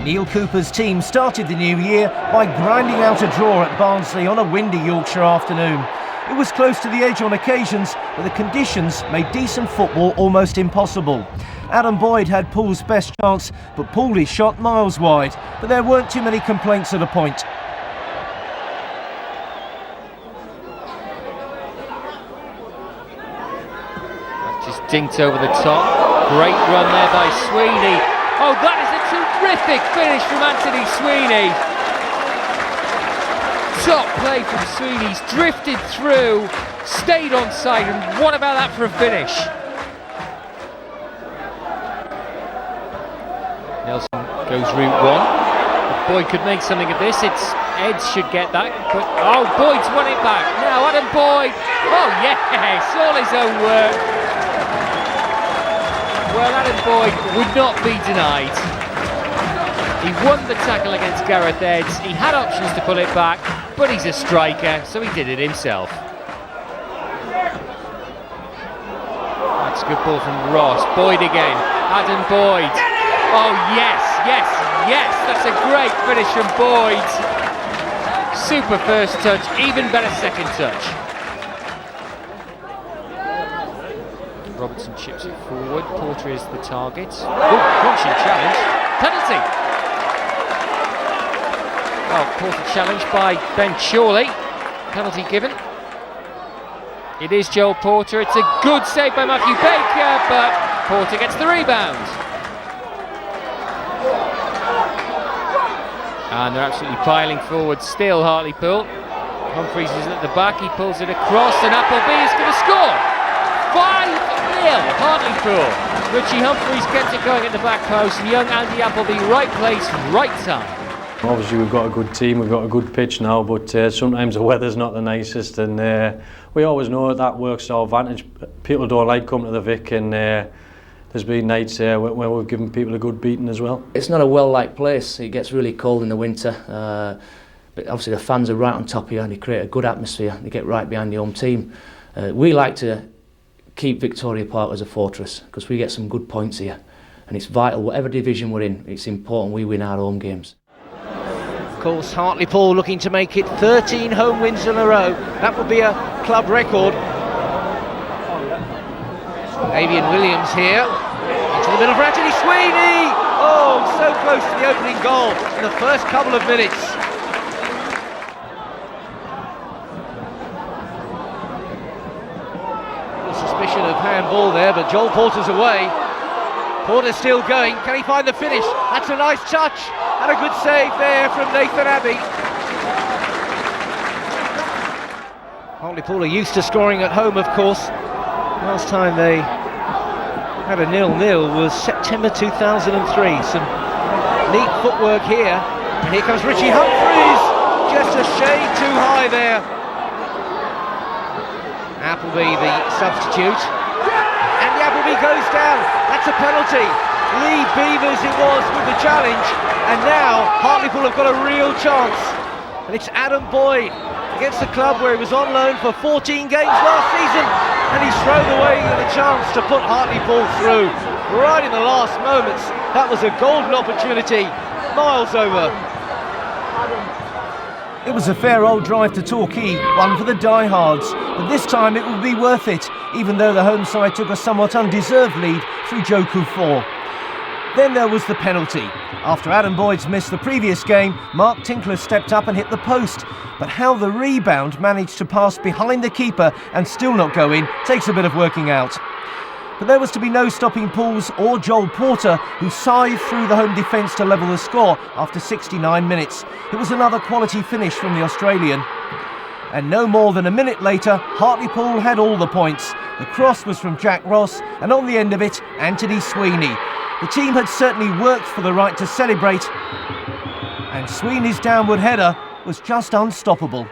Neil Cooper's team started the new year by grinding out a draw at Barnsley on a windy Yorkshire afternoon. It was close to the edge on occasions, but the conditions made decent football almost impossible. Adam Boyd had Pool's best chance, but Pool is shot miles wide, but there weren't too many complaints at a point. Just dinked over the top. Great run there by Sweeney. Oh, that is a terrific finish from Anthony Sweeney. Top play from Sweeney. He's drifted through, stayed on side, and what about that for a finish? Nelson goes route 1. Boyd could make something of this. Eds should get that, but oh, Boyd's won it back. Now Adam Boyd. Oh yes, all his own work. Well, Adam Boyd would not be denied. He won the tackle against Gareth Edds. He had options to pull it back, but he's a striker, so he did it himself. That's a good ball from Ross. Boyd again. Adam Boyd. Oh, yes, yes, yes. That's a great finish from Boyd. Super first touch, even better second touch. Robertson chips it forward. Porter is the target. Oh, crunching challenge. Penalty. Oh, Porter challenged by Ben Chorley. Penalty given. It is Joel Porter. It's a good save by Matthew Baker, but Porter gets the rebound. And they're absolutely piling forward still, Hartlepool. Humphreys is at the back. He pulls it across, and Appleby is going to score. 5-0 Hartlepool. Richie Humphreys gets it going at the back post. Young Andy Appleby, right place, right time. Obviously we've got a good team, we've got a good pitch now, but sometimes the weather's not the nicest, and we always know that works to our advantage. People don't like coming to the Vic, and there's been nights where we've given people a good beating as well. It's not a well-liked place. It gets really cold in the winter, but obviously the fans are right on top of you and they create a good atmosphere. They get right behind the home team. We like to keep Victoria Park as a fortress because we get some good points here, and it's vital. Whatever division we're in, it's important we win our home games. Of course, Hartlepool looking to make it 13 home wins in a row. That would be a club record. Avian Williams here. Into the middle for Anthony Sweeney. Oh, so close to the opening goal in the first couple of minutes. A suspicion of handball there, but Joel Porter's away. Porter's still going. Can he find the finish? That's a nice touch. And a good save there from Nathan Abbey. Hartlepool are used to scoring at home, of course. Last time they had a 0-0 was September 2003. Some neat footwork here. And here comes Richie Humphreys. Just a shade too high there. Appleby the substitute. And the Appleby goes down. That's a penalty. Lee Beavers it was with the challenge. And now Hartlepool have got a real chance. And it's Adam Boyd against the club where he was on loan for 14 games last season, and he's thrown away the chance to put Hartlepool through right in the last moments. That was a golden opportunity, miles over. It was a fair old drive to Torquay, one for the diehards, but this time it would be worth it, even though the home side took a somewhat undeserved lead through Joe Kufor. Then there was the penalty. After Adam Boyd's missed the previous game, Mark Tinkler stepped up and hit the post. But how the rebound managed to pass behind the keeper and still not go in takes a bit of working out. But there was to be no stopping Pauls or Joel Porter, who scythed through the home defence to level the score after 69 minutes. It was another quality finish from the Australian. And no more than a minute later, Hartlepool had all the points. The cross was from Jack Ross, and on the end of it, Anthony Sweeney. The team had certainly worked for the right to celebrate, and Sweeney's downward header was just unstoppable.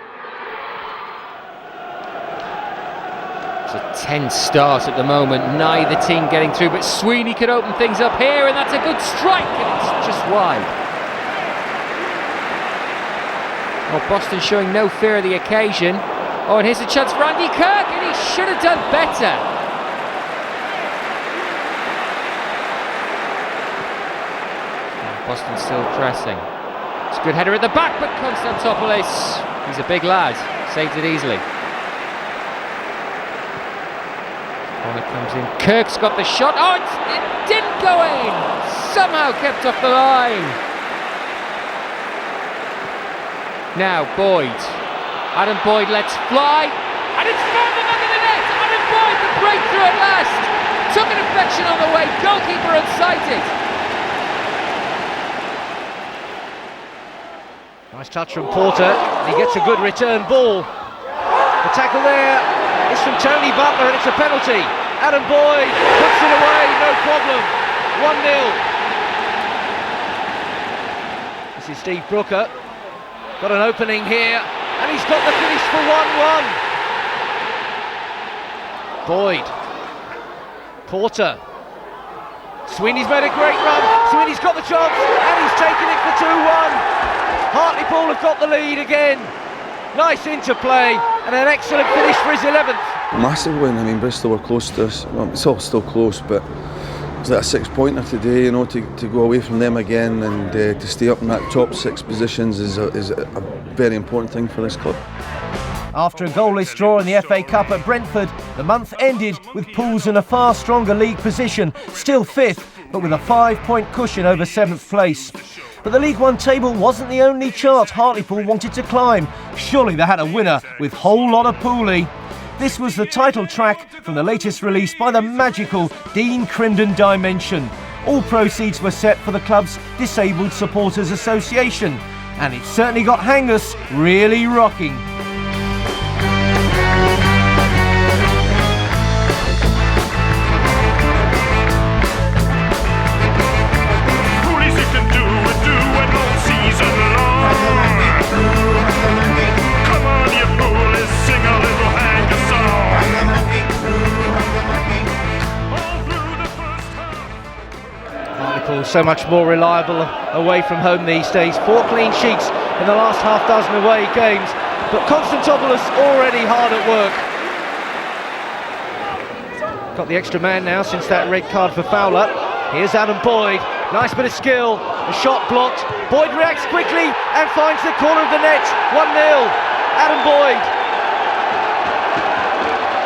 It's a tense start at the moment, neither team getting through, but Sweeney could open things up here, and that's a good strike, and it's just wide. Well, Boston showing no fear of the occasion. Oh, and here's a chance for Andy Kirk, and he should have done better. Boston still pressing. It's a good header at the back, but Konstantopoulos, he's a big lad, saved it easily. Corner comes in, Kirk's got the shot, oh, it didn't go in! Somehow kept off the line. Now Boyd, Adam Boyd lets fly, and it's found the back of the net! Adam Boyd, the breakthrough at last! Took an infection on the way, goalkeeper unsighted. Nice touch from Porter, and he gets a good return ball. The tackle there is from Tony Butler, and it's a penalty. Adam Boyd puts it away, no problem. 1-0. This is Steve Brooker. Got an opening here, and he's got the finish for 1-1. Boyd. Porter. Sweeney's made a great run. Sweeney's got the chance and he's taken it for 2-1. Hartlepool have got the lead again. Nice interplay and an excellent finish for his 11th. Massive win. I mean, Bristol were close to us. Well, it's all still close, but it's like a 6-pointer today, you know, to go away from them again and to stay up in that top 6 positions is a very important thing for this club. After a goalless draw in the FA Cup at Brentford, the month ended with Pools in a far stronger league position, still 5th, but with a 5-point cushion over 7th place. But the League One table wasn't the only chart Hartlepool wanted to climb. Surely they had a winner with Whole Lotta Pooley. This was the title track from the latest release by the magical Dean Crimdon Dimension. All proceeds were set for the club's Disabled Supporters Association, and it certainly got Hangus really rocking. So much more reliable away from home these days. 4 clean sheets in the last half dozen away games, but Constantopoulos already hard at work. Got the extra man now since that red card for Fowler. Here's Adam Boyd, nice bit of skill, a shot blocked. Boyd reacts quickly and finds the corner of the net. 1-0. Adam Boyd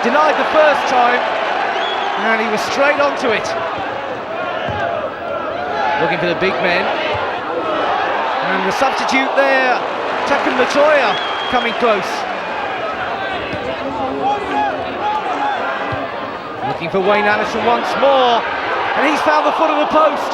denied the first time and he was straight onto it. Looking for the big men, and the substitute there, Takan Latoya, coming close. Looking for Wayne Allison once more, and he's found the foot of the post.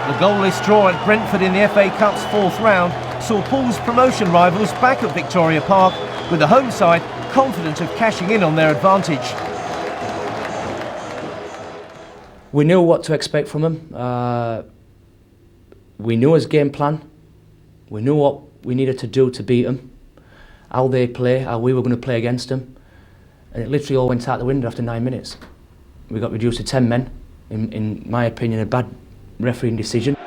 The goalless draw at Brentford in the FA Cup's 4th round saw Pool's promotion rivals back at Victoria Park, with the home side confident of cashing in on their advantage. We knew what to expect from him. We knew his game plan. We knew what we needed to do to beat him, how they play, how we were going to play against him. And it literally all went out the window after 9 minutes. We got reduced to 10 men. In my opinion, a bad refereeing decision.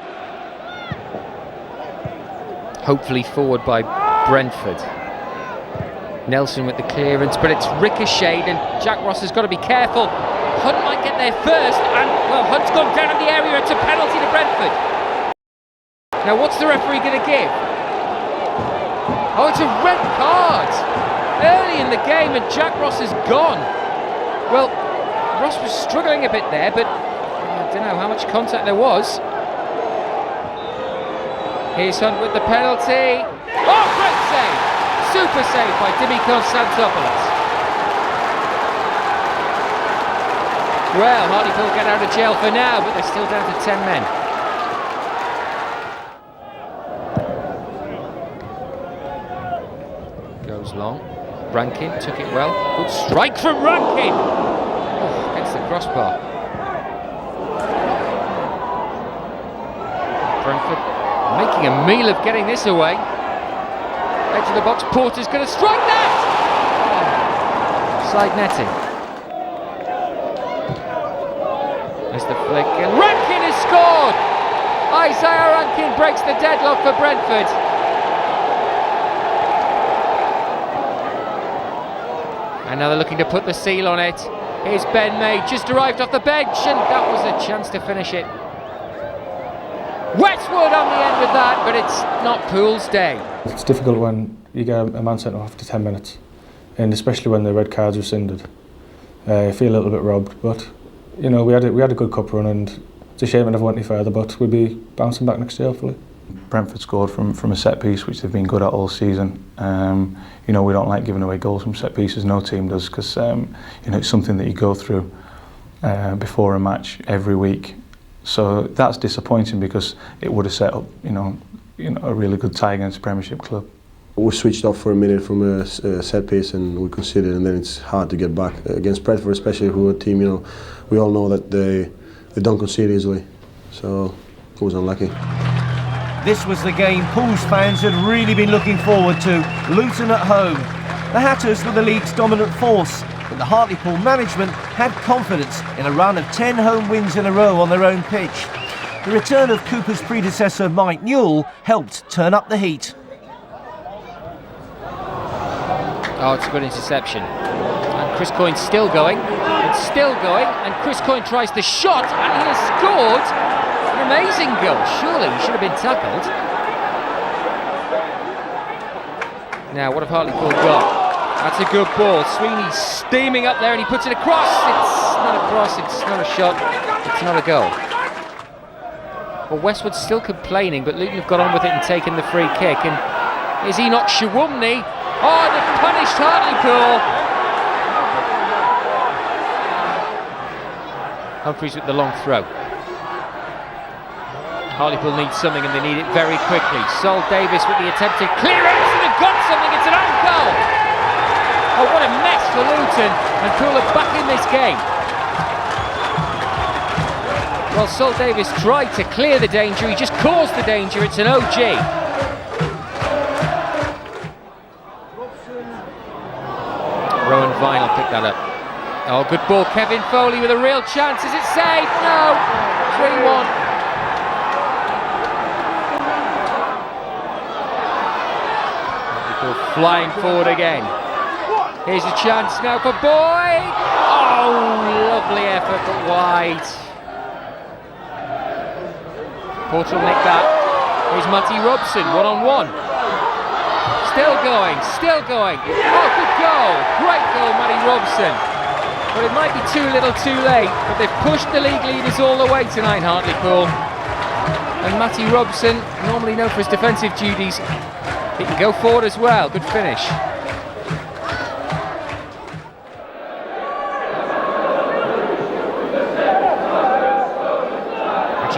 Hopefully forward by Brentford. Nelson with the clearance, but it's ricocheted and Jack Ross has got to be careful. Hunt might get there first, and well, Hunt's gone down in the area. It's a penalty to Brentford. Now, what's the referee going to give? Oh, it's a red card early in the game, and Jack Ross is gone. Well, Ross was struggling a bit there, but I don't know how much contact there was. Here's Hunt with the penalty. Oh, great save! Super save by Dimikos Santopoulos. Well, Hartlepool get out of jail for now, but they're still down to 10 men. Goes long. Rankin took it well. Good strike from Rankin! Oh, against the crossbar. Brentford making a meal of getting this away. Edge of the box, Porter's going to strike that! Oh, side netting. There's the flick, and Rankin has scored! Isaiah Rankin breaks the deadlock for Brentford. And now they're looking to put the seal on it. Here's Ben May, just arrived off the bench, and that was a chance to finish it. Westwood on the end of that, but it's not Pool's day. It's difficult when you get a man sent off after 10 minutes, and especially when the red cards rescinded. I feel a little bit robbed, but you know, we had a good cup run, and it's a shame it never went any further, but we'll be bouncing back next year, hopefully. Brentford scored from a set piece, which they've been good at all season. You know, we don't like giving away goals from set pieces, no team does, because you know, it's something that you go through before a match every week. So that's disappointing, because it would have set up, you know, a really good tie against a Premiership club. We switched off for a minute from a set piece and we conceded, and then it's hard to get back against Brentford, especially who are a team, you know, we all know that they don't concede easily, so it was unlucky. This was the game Pools fans had really been looking forward to. Luton at home. The Hatters were the league's dominant force, but the Hartlepool management had confidence in a run of 10 home wins in a row on their own pitch. The return of Cooper's predecessor Mike Newell helped turn up the heat. Oh, it's a good interception. And Chris Coyne's still going, and Chris Coyne tries the shot, and he has scored an amazing goal. Surely he should have been tackled. Now, what have Hartlepool got? That's a good ball. Sweeney's steaming up there, and he puts it across. It's not a cross, it's not a shot, it's not a goal. Well, Westwood's still complaining, but Luton have got on with it and taken the free kick. And is he not Shawumni? Oh, they've punished Hartlepool. Humphreys with the long throw. Hartlepool needs something, and they need it very quickly. Sol Davis with the attempted clearance, and they've got something. It's an own goal. Oh, what a mess for Luton, and Poole are back in this game. Well, Sol Davis tried to clear the danger, he just caused the danger. It's an OG. Rowan Vinal picked that up. Oh, good ball. Kevin Foley with a real chance. Is it saved? No. 3-1. People flying forward again. Here's a chance now for Boyd. Oh, lovely effort, but wide. Porter will nick that. Here's Matty Robson, one-on-one. Still going. Oh, good goal. Great goal, Matty Robson. But it might be too little too late, but they've pushed the league leaders all the way tonight, Hartlepool. And Matty Robson, normally known for his defensive duties, he can go forward as well. Good finish.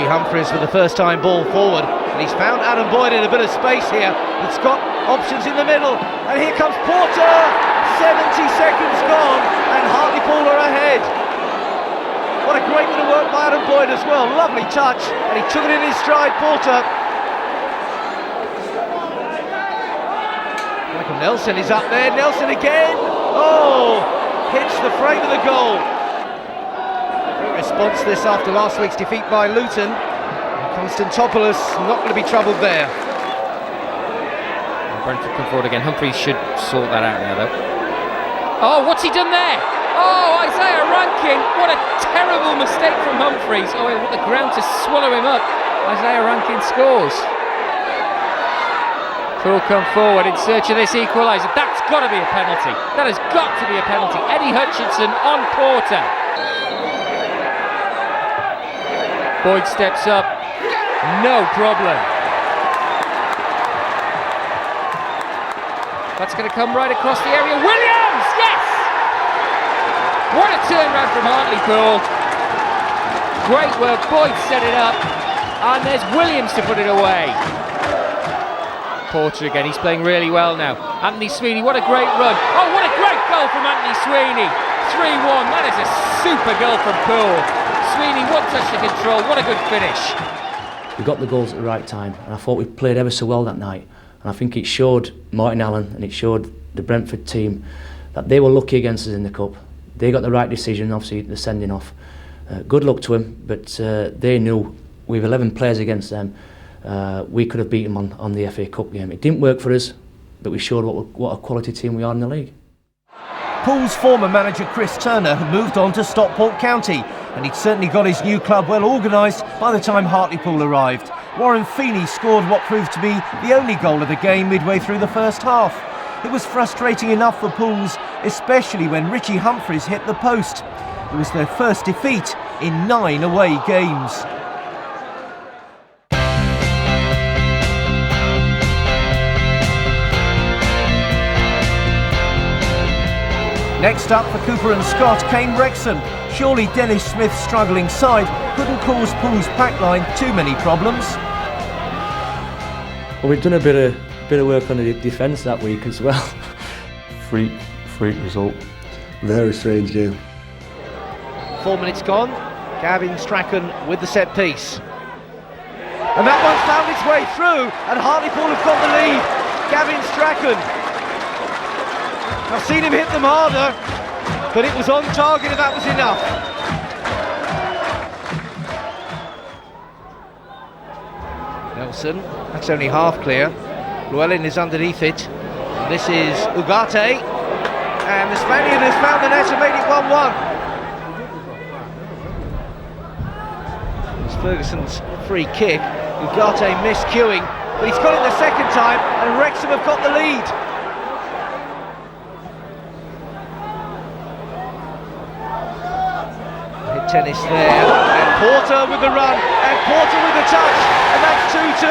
Humphreys with the first time ball forward, and he's found Adam Boyd in a bit of space here. He's got options in the middle, and here comes Porter. 70 seconds gone, and Hartlepool are ahead. What a great bit of work by Adam Boyd as well. Lovely touch, and he took it in his stride, Porter. Michael Nelson is up there. Nelson again. Oh, hits the frame of the goal. Response this after last week's defeat by Luton. Konstantopoulos not going to be troubled there. Brentford come forward again. Humphreys should sort that out now, though. Oh, what's he done there? Oh, Isaiah Rankin. What a terrible mistake from Humphreys. Oh, he want the ground to swallow him up. Isaiah Rankin scores. Poole come forward in search of this equaliser. That's got to be a penalty. That has got to be a penalty. Eddie Hutchinson on Porter. Boyd steps up, no problem. That's going to come right across the area. Williams, yes! What a turnaround from Hartlepool. Great work, Boyd set it up, and there's Williams to put it away. Porter again, he's playing really well now. Anthony Sweeney, what a great run. Oh, what a great goal from Anthony Sweeney. 3-1, that is a super goal from Poole. Sweeney, one touch to control, what a good finish. We got the goals at the right time, and I thought we played ever so well that night. And I think it showed Martin Allen and it showed the Brentford team that they were lucky against us in the Cup. They got the right decision, obviously the sending off. Good luck to him, but they knew with 11 players against them, we could have beaten them on the FA Cup game. It didn't work for us, but we showed what a quality team we are in the league. Pool's former manager Chris Turner had moved on to Stockport County, and he'd certainly got his new club well organised by the time Hartlepool arrived. Warren Feeney scored what proved to be the only goal of the game midway through the first half. It was frustrating enough for Pools, especially when Richie Humphreys hit the post. It was their first defeat in 9 away games. Next up for Cooper and Scott came Wrexham. Surely Dennis Smith's struggling side couldn't cause Pool's packline too many problems. Well, we've done a bit of work on the defence that week as well. Freak result. Very strange game. 4 minutes gone. Gavin Strachan with the set piece. And that one's found its way through, and Hartlepool have got the lead. Gavin Strachan. I've seen him hit them harder, but it was on target and that was enough. Nelson, that's only half clear. Llewellyn is underneath it. And this is Ugarte. And the Spaniard has found the net and made it 1-1. It's Ferguson's free kick. Ugarte miscuing, but he's got it the second time, and Wrexham have got the lead. Hit tennis there, and Porter with the run, and Porter with the touch, and that's 2-2.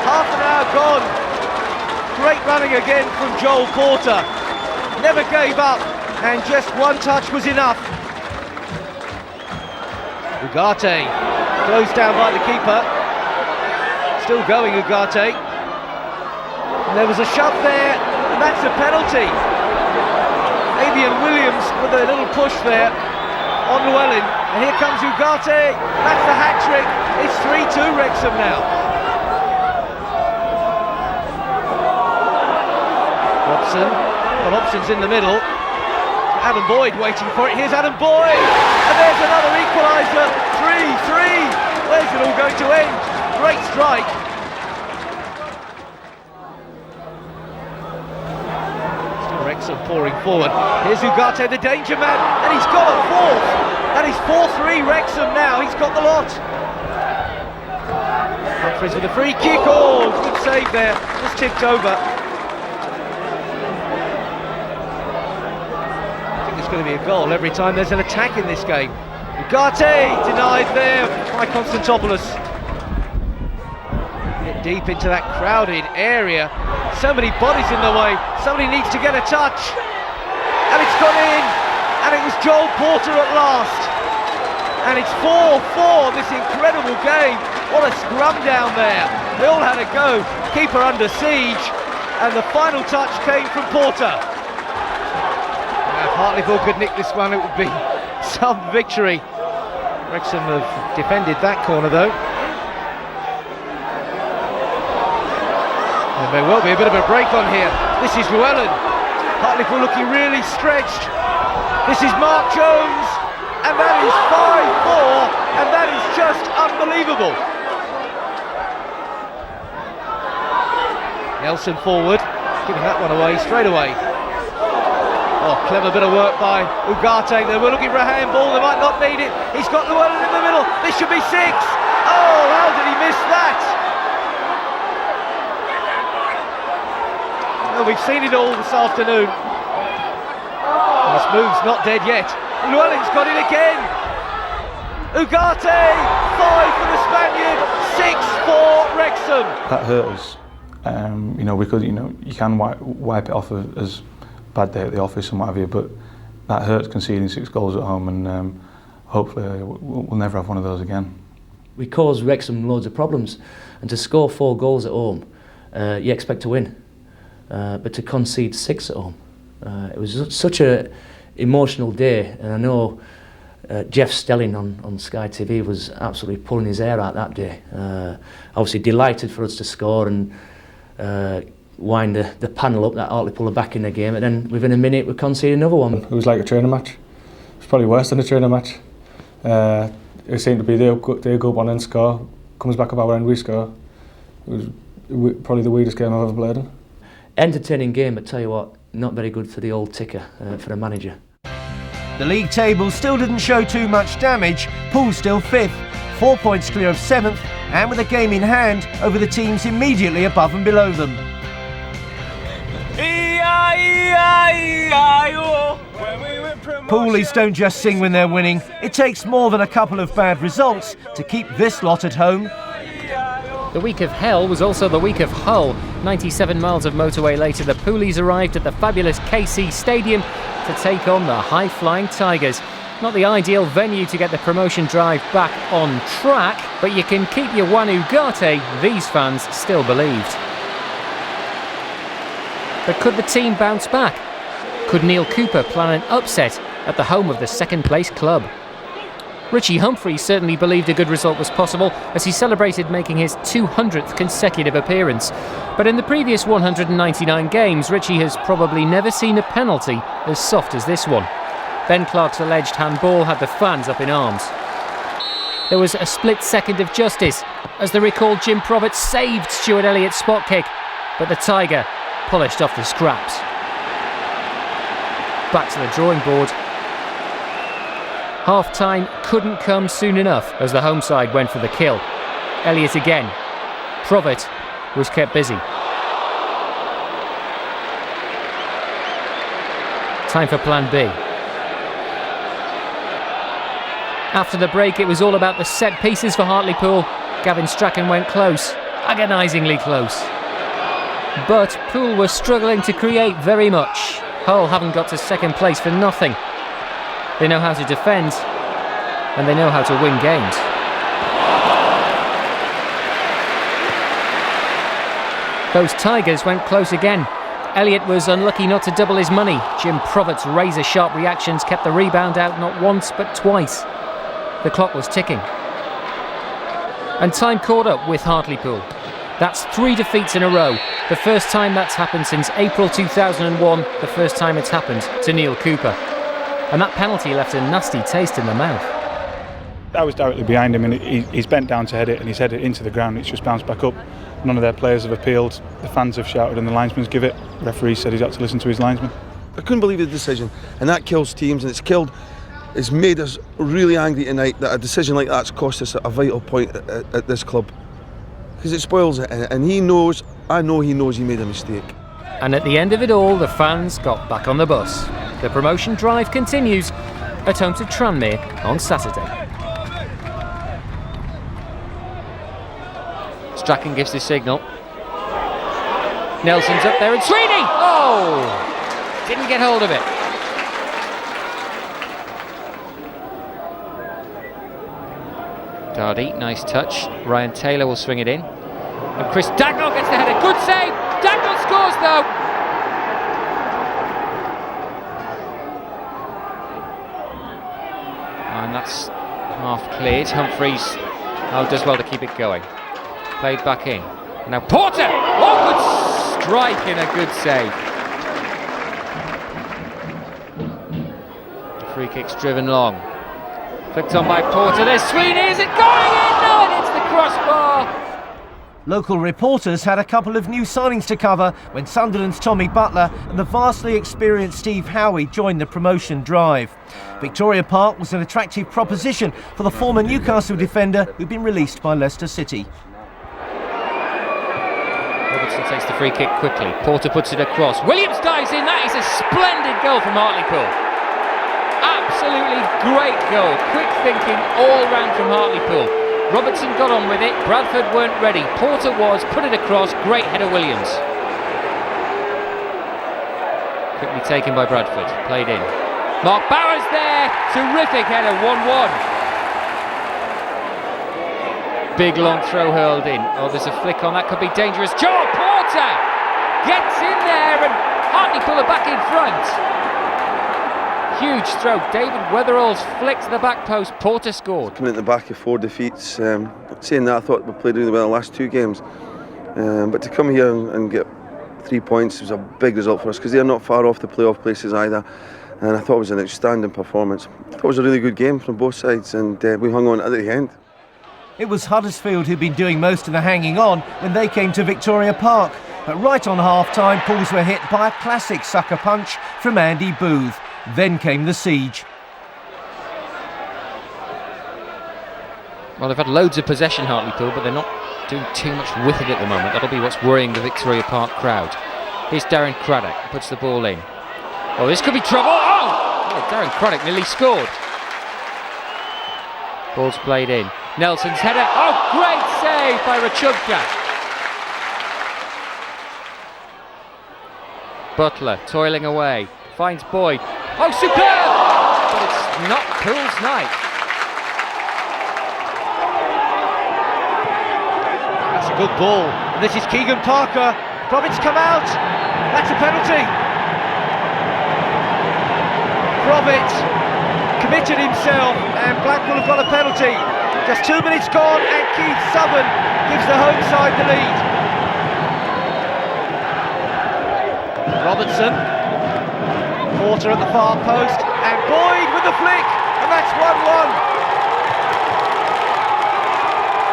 Half an hour gone. Great running again from Joel Porter. Never gave up, and just one touch was enough. Ugarte closed down by the keeper. Still going, Ugarte. And there was a shove there, and that's a penalty. Avian Williams with a little push there on Llewellyn. And here comes Ugarte. That's the hat-trick. It's 3-2 Wrexham now. Robson. Well, Robson's in the middle. Adam Boyd waiting for it. Here's Adam Boyd. And there's another equaliser. 3-3. Where's it all going to end? Great strike. Still Wrexham pouring forward. Here's Ugarte, the danger man, and he's got a fourth. And he's 4-3 Wrexham now. He's got the lot. Humphries with a free kick. Oh, good save there. Just tipped over. Going to be a goal every time there's an attack in this game. Ugarte denied there by Konstantopoulos. Get deep into that crowded area. So many bodies in the way. Somebody needs to get a touch. And it's gone in. And it was Joel Porter at last. And it's 4-4, this incredible game. What a scrum down there. They all had a go. Keeper under siege. And the final touch came from Porter. If Hartlepool could nick this one, it would be some victory. Wrexham have defended that corner though. There may well be a bit of a break on here. This is Llewellyn. Hartlepool looking really stretched. This is Mark Jones, and that is 5-4, and that is just unbelievable. Nelson forward, giving that one away straight away. Oh, clever bit of work by Ugarte. They were looking for a handball, they might not need it. He's got Llewellyn in the middle. This should be 6. Oh, how did he miss that? Well, we've seen it all this afternoon. This move's not dead yet. Llewellyn's got it again. Ugarte, 5 for the Spaniard, 6 for Wrexham. That hurt us. You know, we could, you can wipe it off as bad day at the office and what have you, but that hurts conceding 6 goals at home, and hopefully we'll never have one of those again. We caused Wrexham loads of problems, and to score 4 goals at home, you expect to win, but to concede 6 at home, it was such a emotional day, and I know Jeff Stelling on Sky TV was absolutely pulling his hair out that day. Obviously delighted for us to score and wind the panel up that Hartlepool are back in the game, and then within a minute we conceded another one. It was like a training match. It was probably worse than a training match. It seemed to be they'll go up one and score, comes back up our end, we score. It was probably the weirdest game I've ever played in. Entertaining game, but tell you what, not very good for the old ticker, for the manager. The league table still didn't show too much damage. Poole still 5th, 4 points clear of 7th, and with a game in hand over the teams immediately above and below them. Poolies don't just sing when they're winning. It takes more than a couple of bad results to keep this lot at home. The week of hell was also the week of Hull. 97 miles of motorway later, the Poolies arrived at the fabulous KC Stadium to take on the high-flying Tigers. Not the ideal venue to get the promotion drive back on track, but you can keep your one Ugarte, these fans still believed. But could the team bounce back? Could Neil Cooper plan an upset at the home of the second-place club? Richie Humphries certainly believed a good result was possible as he celebrated making his 200th consecutive appearance. But in the previous 199 games, Richie has probably never seen a penalty as soft as this one. Ben Clark's alleged handball had the fans up in arms. There was a split second of justice as the recalled Jim Provitt saved Stuart Elliott's spot kick, but the Tiger polished off the scraps. Back to the drawing board. Half-time couldn't come soon enough as the home side went for the kill. Elliott again. Provitt was kept busy. Time for plan B. After the break, it was all about the set pieces for Hartlepool. Gavin Strachan went close, agonisingly close. But Poole were struggling to create very much. Hull haven't got to second place for nothing. They know how to defend, and they know how to win games. Those Tigers went close again. Elliott was unlucky not to double his money. Jim Provitt's razor-sharp reactions kept the rebound out not once but twice. The clock was ticking. And time caught up with Hartlepool. That's 3 defeats in a row. The first time that's happened since April 2001, the first time it's happened to Neil Cooper. And that penalty left a nasty taste in the mouth. I was directly behind him and he's bent down to head it and he's headed it into the ground. It's just bounced back up. None of their players have appealed. The fans have shouted and the linesman's give it. The referee said he's had to listen to his linesman. I couldn't believe the decision, and that kills teams, and it's made us really angry tonight that a decision like that's cost us a vital point at this club. Because it spoils it, and I know he knows he made a mistake. And at the end of it all, the fans got back on the bus. The promotion drive continues at home to Tranmere on Saturday. Strachan gives the signal. Nelson's up there and Sweeney! Oh! Didn't get hold of it. Dardy, nice touch. Ryan Taylor will swing it in. And Chris Dagnall gets the header. Good save! Dagnall scores though! And that's half cleared. Humphries does well to keep it going. Played back in. And now Porter! Oh, good strike and a good save. The free kick's driven long. Flicked on by Porter. There's Sweeney. Is it going in? No, and it's the crossbar. Local reporters had a couple of new signings to cover when Sunderland's Tommy Butler and the vastly experienced Steve Howie joined the promotion drive. Victoria Park was an attractive proposition for the former Newcastle defender who'd been released by Leicester City. Robertson takes the free kick quickly. Porter puts it across. Williams dives in. That is a splendid goal from Hartlepool. Absolutely great goal. Quick thinking all round from Hartlepool. Robertson got on with it. Bradford weren't ready. Porter was. Put it across. Great header, Williams. Quickly taken by Bradford. Played in. Mark Bowers there. Terrific header. 1-1. Big long throw hurled in. Oh, there's a flick on. That could be dangerous. Joel Porter gets in there and Hartlepool are back in front. Huge stroke. David Weatherall's flicked to the back post. Porter scored. Coming at the back of 4 defeats. Saying that, I thought we played really well the last 2 games. But to come here and get 3 points was a big result for us because they're not far off the playoff places either. And I thought it was an outstanding performance. I thought it was a really good game from both sides and we hung on at the end. It was Huddersfield who'd been doing most of the hanging on when they came to Victoria Park. But right on half-time, Pools were hit by a classic sucker punch from Andy Booth. Then came the siege. Well, they've had loads of possession, Hartlepool, but they're not doing too much with it at the moment. That'll be what's worrying the Victoria Park crowd. Here's Darren Craddock, puts the ball in. Oh, this could be trouble. Oh, Darren Craddock nearly scored. Ball's played in. Nelson's header. Oh, great save by Rachubka. Butler toiling away. Finds Boyd. Oh, superb! But it's not Poole's night. That's a good ball. And this is Keegan Parker. Provitt's come out. That's a penalty. Provitt committed himself, and Blackpool have got a penalty. Just 2 minutes gone, and Keith Southern gives the home side the lead. Robertson, Porter at the far post, and Boyd with the flick, and that's 1-1.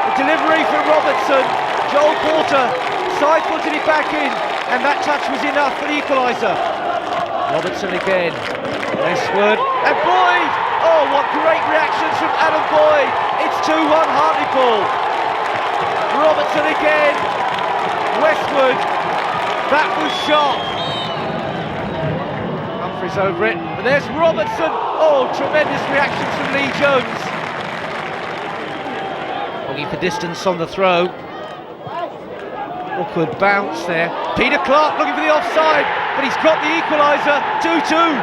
The delivery from Robertson, Joel Porter side-footed it back in, and that touch was enough for the equaliser. Robertson again, Westwood, and Boyd! Oh, what great reactions from Adam Boyd! It's 2-1 Hartlepool. Robertson again, Westwood, that was sharp. Humphries over it, but there's Robertson. Oh, tremendous reactions from Lee Jones. Looking for distance on the throw. Awkward bounce there. Peter Clark looking for the offside, but he's got the equaliser, 2-2.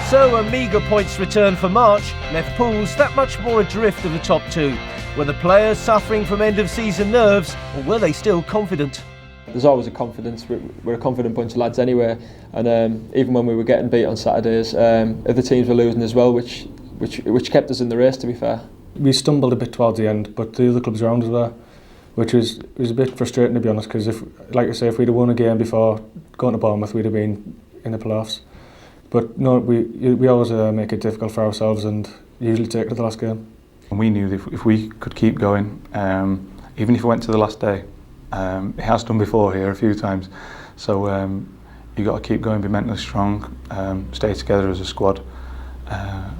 So a meagre points return for March left Pools that much more adrift of the top two. Were the players suffering from end-of-season nerves, or were they still confident? There's always a confidence. We're a confident bunch of lads anyway, and even when we were getting beat on Saturdays, other teams were losing as well, which kept us in the race, to be fair. We stumbled a bit towards the end, but the other clubs around us were, which was a bit frustrating, to be honest, because if we'd have won a game before going to Bournemouth, we'd have been in the playoffs. But no, we always make it difficult for ourselves and usually take it to the last game. And we knew that if we could keep going, even if it went to the last day, it has done before here a few times. So you got to keep going, be mentally strong, stay together as a squad, and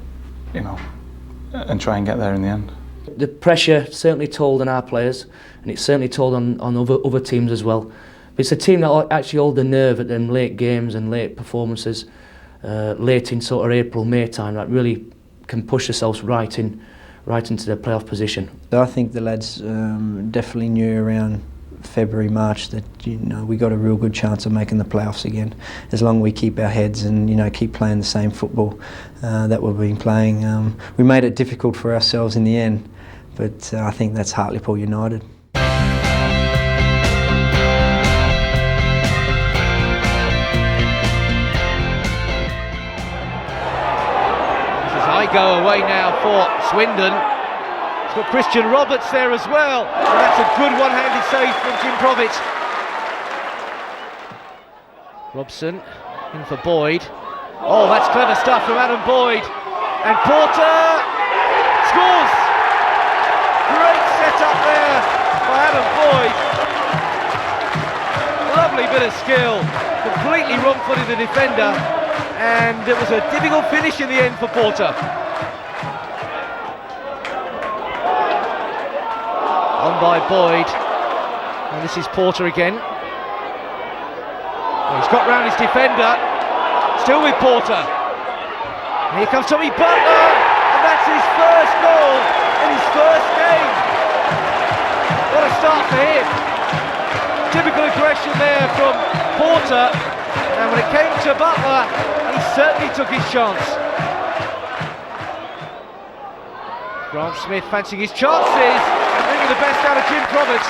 try and get there in the end. The pressure certainly told on our players, and it certainly told on other teams as well. But it's a team that actually hold the nerve at them late games and late performances, late in sort of April, May time, that really can push themselves right into their playoff position. I think the lads definitely knew around February, March that we got a real good chance of making the playoffs again, as long as we keep our heads and keep playing the same football that we've been playing. We made it difficult for ourselves in the end, but I think that's Hartlepool United. I go away now for Swindon. It's got Christian Roberts there as well, and that's a good one-handed save from Jim Provitt. Robson in for Boyd. Oh, that's clever stuff from Adam Boyd, and Porter scores. Great setup there by Adam Boyd. Lovely bit of skill, completely wrong-footed the defender. And it was a difficult finish in the end for Porter. On by Boyd, and this is Porter again. Oh, he's got round his defender, still with Porter. And here comes Tommy Butler, and that's his first goal in his first game. What a start for him. Typical aggression there from Porter, and when it came to Butler, he certainly took his chance. Grant Smith fancying his chances, and bringing the best out of Jim Provitt.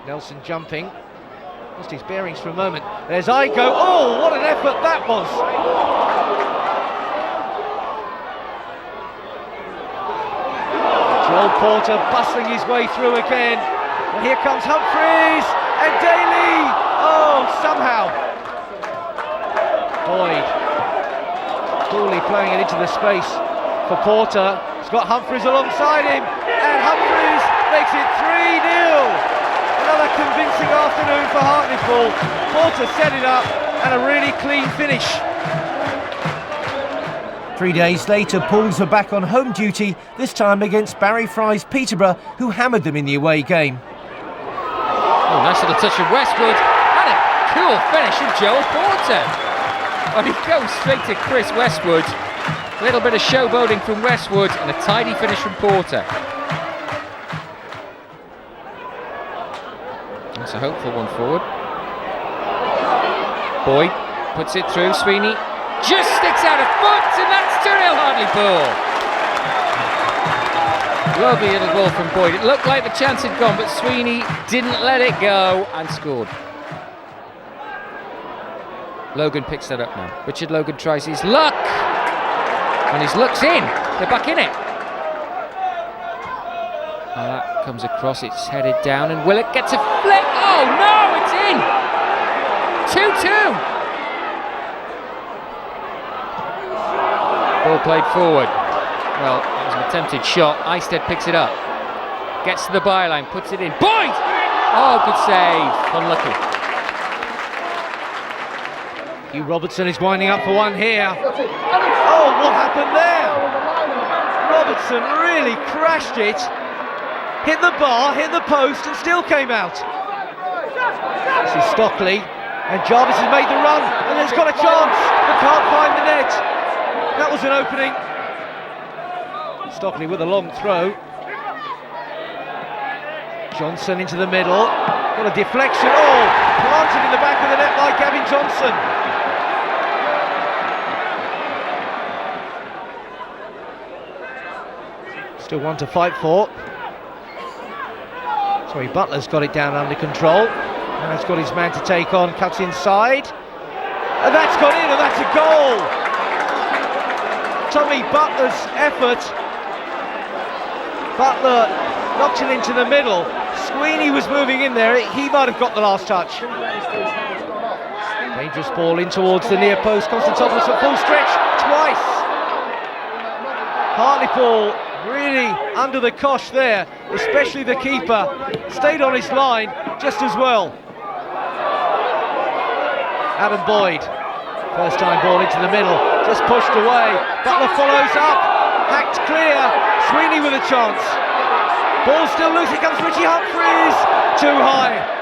Nelson jumping, lost his bearings for a moment. There's Igo. Oh, what an effort that was! Joel Porter bustling his way through again. And here comes Humphries and Daly. Oh, somehow. Boyd coolly playing it into the space for Porter. He's got Humphries alongside him, and Humphries makes it 3-0. Another convincing afternoon for Hartlepool. Porter set it up, and a really clean finish. 3 days later, Pools were back on home duty, this time against Barry Fry's Peterborough, who hammered them in the away game. Oh, nice little touch from Westwood, and a cool finish from Joel Porter. And he goes straight to Chris Westwood. A little bit of showboating from Westwood, and a tidy finish from Porter. That's a hopeful one forward. Boyd puts it through, Sweeney just sticks out a foot, and that's 2-0 Hartlepool. Lovely little goal from Boyd. It looked like the chance had gone, but Sweeney didn't let it go and scored. Logan picks that up now. Richard Logan tries his luck, and his luck's in. They're back in it. Oh, that comes across, it's headed down, and Willett gets a flick. Oh no, it's in! 2-2. Ball played forward. Well, it was an attempted shot. Eisted picks it up. Gets to the byline, puts it in. Boyd! Oh, good save. Unlucky. Hugh Robertson is winding up for one here. Oh, what happened there? Robertson really crashed it. Hit the bar, hit the post, and still came out. This is Stockley, and Jarvis has made the run, and has got a chance, but can't find the net. That was an opening. Stockley with a long throw. Johnson into the middle. Got a deflection. Oh, planted in the back of the net by Gavin Johnson. Still one to fight for. Sorry, Butler's got it down under control. And has got his man to take on, cuts inside. And that's gone in, and that's a goal! Tommy Butler's effort. Butler knocked it into the middle. Sweeney was moving in there, he might have got the last touch. Dangerous ball in towards the near post. Konstantopoulos at full stretch, twice. Hartlepool really under the cosh there, especially the keeper. Stayed on his line just as well. Adam Boyd, first time ball into the middle, just pushed away. Butler follows up, hacked clear. Sweeney with a chance. Ball still loose, here comes Richie Humphries, too high.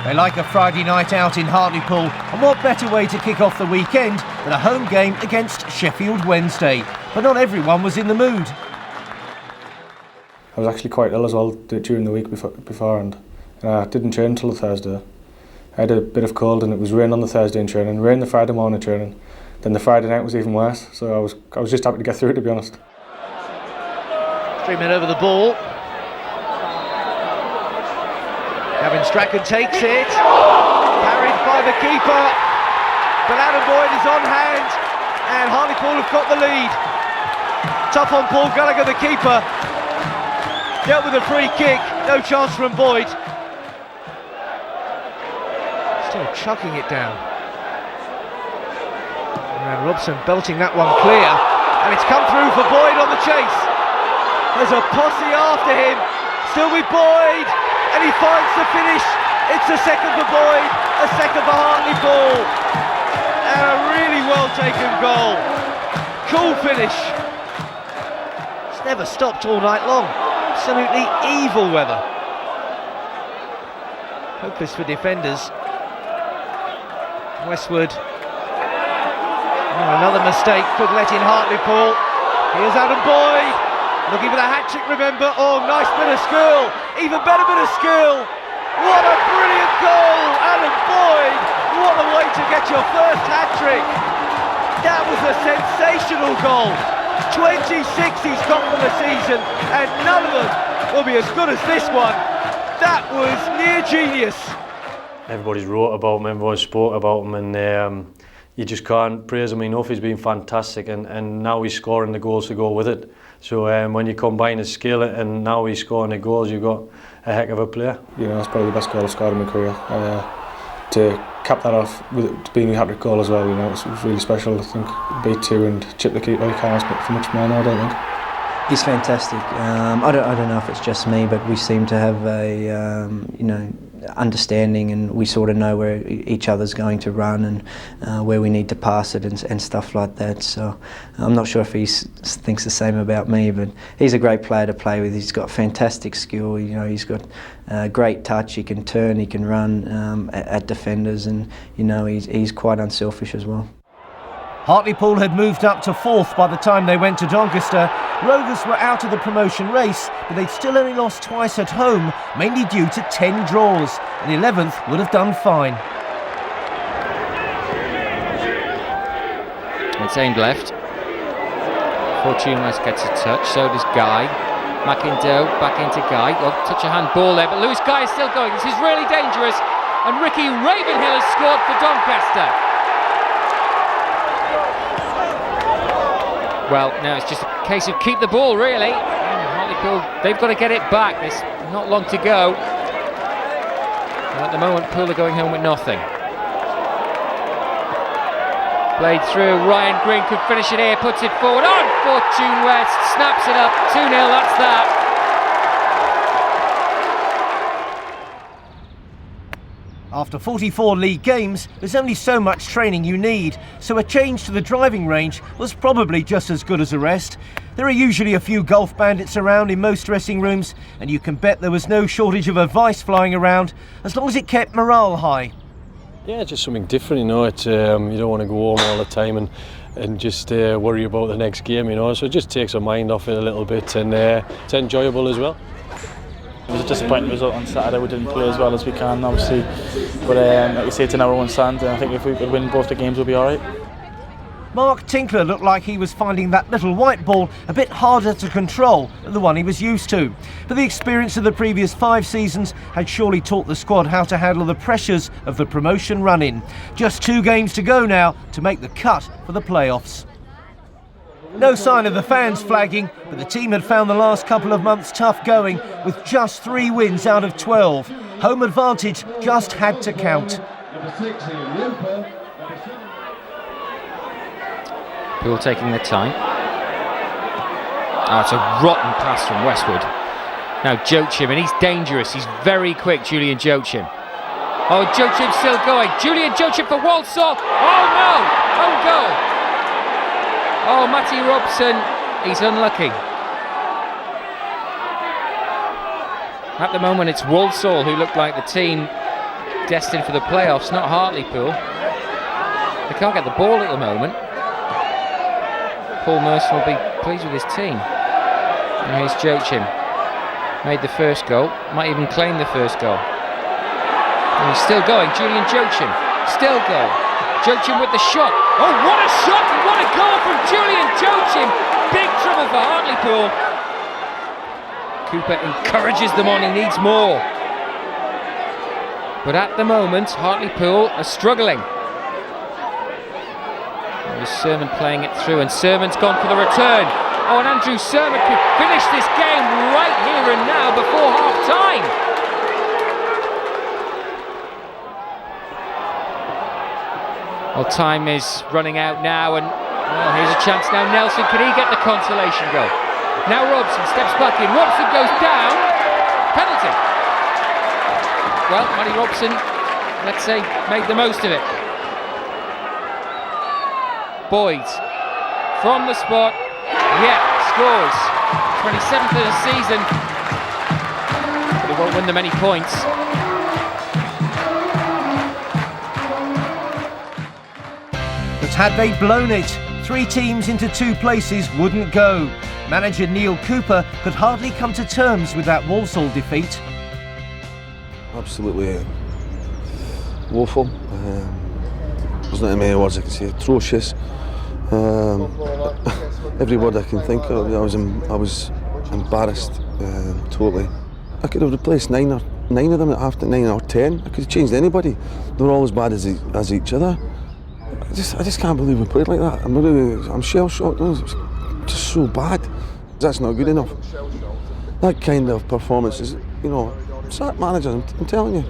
They like a Friday night out in Hartlepool, and what better way to kick off the weekend than a home game against Sheffield Wednesday. But not everyone was in the mood. I was actually quite ill as well during the week beforehand, and I didn't train until the Thursday. I had a bit of cold, and it was rain on the Thursday in training, rain the Friday morning training. Then the Friday night was even worse, so I was just happy to get through it, to be honest. Streaming over the ball. Gavin Strachan takes it, carried by the keeper, but Adam Boyd is on hand, and Hartlepool have got the lead. Tough on Paul Gallagher, the keeper. Dealt with a free kick, no chance from Boyd. Still chucking it down. And Robson belting that one clear, and it's come through for Boyd on the chase. There's a posse after him, still with Boyd, and he finds the finish. It's a second for Boyd, a second for Hartlepool, and a really well taken goal. Cool finish. It's never stopped all night long. Absolutely evil weather. Hopeless for defenders. Westwood. Oh, another mistake could let in Hartlepool. Here's Adam Boyd, looking for the hat-trick, remember. Oh, nice bit of skill, even better bit of skill. What a brilliant goal, Adam Boyd. What a way to get your first hat-trick. That was a sensational goal. 26 he's got for the season, and none of them will be as good as this one. That was near genius. Everybody's wrote about him, everybody's spoke about him, and you just can't praise him enough. He's been fantastic, and now he's scoring the goals to go with it. So when you combine his skill and now he's scoring the goals, you've got a heck of a player. You know, that's probably the best goal I've scored in my career. To cap that off with it being a hat-trick goal as well, you know, it was really special. I think beat two and chip the keeper. You can't ask for much more now, I don't think. He's fantastic. I don't know if it's just me, but we seem to have a understanding, and we sort of know where each other's going to run and where we need to pass it and stuff like that. So I'm not sure if he thinks the same about me, but he's a great player to play with. He's got fantastic skill. You know, he's got great touch. He can turn. He can run at defenders, and you know he's quite unselfish as well. Hartlepool had moved up to 4th by the time they went to Doncaster. Rovers were out of the promotion race, but they'd still only lost twice at home, mainly due to 10 draws. An 11th would have done fine. It's aimed left. Fortunas gets a touch, so does Guy. McIndoe back into Guy. Oh, touch a hand ball there, but Lewis Guy is still going. This is really dangerous. And Ricky Ravenhill has scored for Doncaster. Well, now it's just a case of keep the ball, really. Hartlepool, they've got to get it back. There's not long to go. And at the moment, Poole are going home with nothing. Played through, Ryan Green could finish it here, puts it forward on Fortune West, snaps it up, 2-0, that's that. After 44 league games, there's only so much training you need, so a change to the driving range was probably just as good as a rest. There are usually a few golf bandits around in most dressing rooms, and you can bet there was no shortage of advice flying around, as long as it kept morale high. Yeah, just something different, you know. It's, you don't want to go home all the time and just worry about the next game, you know. So it just takes our mind off it a little bit, and it's enjoyable as well. It was a disappointing result on Saturday. We didn't play as well as we can, obviously. But like you say, it's in our own stand, and I think if we could win both the games, we'll be all right. Mark Tinkler looked like he was finding that little white ball a bit harder to control than the one he was used to. But the experience of the previous 5 seasons had surely taught the squad how to handle the pressures of the promotion run-in. Just 2 games to go now to make the cut for the playoffs. No sign of the fans flagging, but the team had found the last couple of months tough going with just 3 wins out of 12. Home advantage just had to count. Poole taking the time. Oh, it's a rotten pass from Westwood. Now Joachim, and he's dangerous. He's very quick, Julian Joachim. Oh, Joachim's still going. Julian Joachim for Walsall. Oh no! Own goal. Oh, Matty Robson, he's unlucky. At the moment, it's Walsall who look like the team destined for the playoffs, not Hartlepool. They can't get the ball at the moment. Paul Merson will be pleased with his team. Now here's Joachim. Made the first goal, might even claim the first goal. And he's still going, Julian Joachim, still going. Joachim with the shot. Oh, what a shot and what a goal from Julian Joachim. Big trouble for Hartlepool. Cooper encourages them on, he needs more. But at the moment, Hartlepool are struggling. There's Sermon playing it through, and Sermon's gone for the return. Oh, and Andrew Sermon could finish this game right here and now before half-time. Well, time is running out now, and well, here's a chance now. Nelson, can he get the consolation goal? Now Robson steps back in. Robson goes down. Penalty. Well, Matty Robson, let's say, made the most of it. Boyd from the spot, scores. 27th of the season, but he won't win them any points. But had they blown it, 3 teams into 2 places wouldn't go. Manager Neil Cooper could hardly come to terms with that Walsall defeat. Absolutely woeful. There's not many words I can say. Atrocious. Every word I can think of. I was embarrassed totally. I could have replaced 9 of them at half 9 or 10. I could have changed anybody. They were all as bad as each other. I just can't believe we played like that. I'm shell shocked. It was just so bad. That's not good enough. That kind of performance is, you know, sack managers. I'm telling you,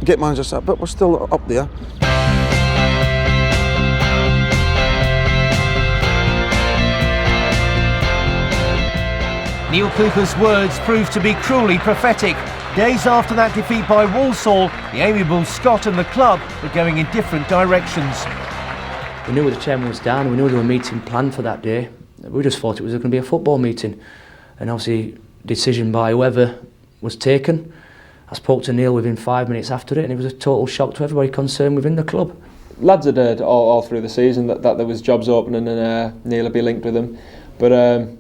get managers sacked, but we're still up there. Neil Cooper's words proved to be cruelly prophetic. Days after that defeat by Walsall, the amiable Scott and the club were going in different directions. We knew the chairman was down, we knew there was a meeting planned for that day. We just thought it was going to be a football meeting. And obviously, decision by whoever was taken. I spoke to Neil within 5 minutes after it, and it was a total shock to everybody concerned within the club. Lads had heard all through the season that there was jobs opening and Neil would be linked with them. But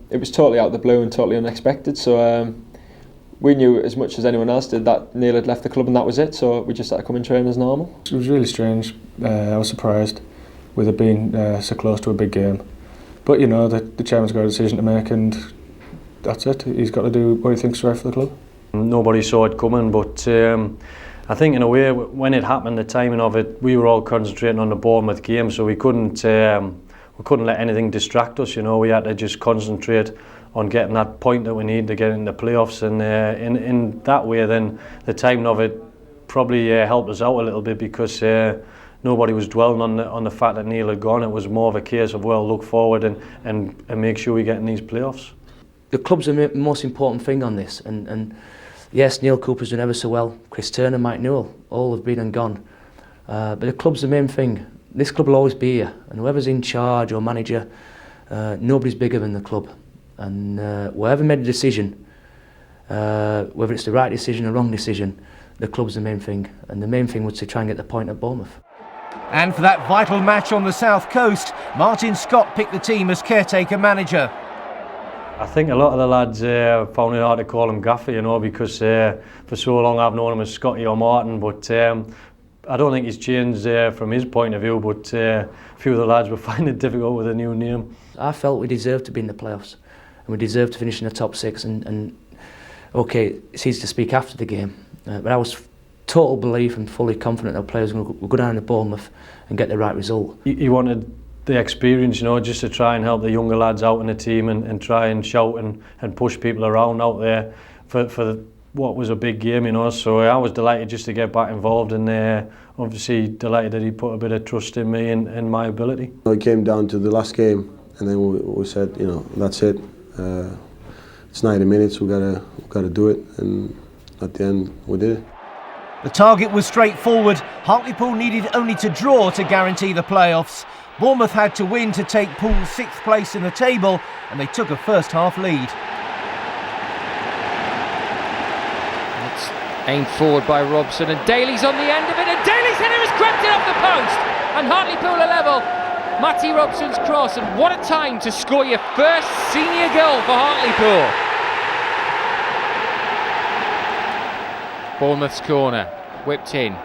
it was totally out of the blue and totally unexpected. So we knew as much as anyone else did that Neil had left the club and that was it. So we just had to come and train as normal. It was really strange. I was surprised with it being so close to a big game. But you know, the chairman's got a decision to make, and that's it. He's got to do what he thinks is right for the club. Nobody saw it coming, but I think in a way when it happened, the timing of it, we were all concentrating on the Bournemouth game, so we couldn't let anything distract us. You know, we had to just concentrate on getting that point that we need to get in the playoffs, and in that way, then the timing of it probably helped us out a little bit, because nobody was dwelling on the fact that Neil had gone. It was more of a case of, well, look forward and make sure we get in these playoffs. The club's the most important thing on this, and yes, Neil Cooper's done ever so well. Chris Turner, Mike Newell, all have been and gone. But the club's the main thing. This club will always be here, and whoever's in charge or manager, nobody's bigger than the club. And whoever made a decision, whether it's the right decision or wrong decision, the club's the main thing. And the main thing was to try and get the point at Bournemouth. And for that vital match on the South Coast, Martin Scott picked the team as caretaker manager. I think a lot of the lads found it hard to call him Gaffer, you know, because for so long I've known him as Scotty or Martin, but I don't think he's changed from his point of view, but a few of the lads were finding it difficult with a new name. I felt we deserved to be in the playoffs, and we deserved to finish in the top six, and okay, it's easy to speak after the game, but I was total belief and fully confident that players were going to go down to Bournemouth and get the right result. He wanted the experience, you know, just to try and help the younger lads out in the team and try and shout and push people around out there for what was a big game, you know. So I was delighted just to get back involved, and obviously delighted that he put a bit of trust in me and my ability. It came down to the last game, and then we said, you know, that's it. It's 90 minutes. We gotta do it, and at the end we did it. The target was straightforward. Hartlepool needed only to draw to guarantee the playoffs. Bournemouth had to win to take Pool's 6th place in the table, and they took a first half lead. It's aimed forward by Robson, and Daly's on the end of it, and Daly's header has crept it off the post, and Hartlepool are level. Matty Robson's cross, and what a time to score your first senior goal for Hartlepool. Bournemouth's corner, whipped in.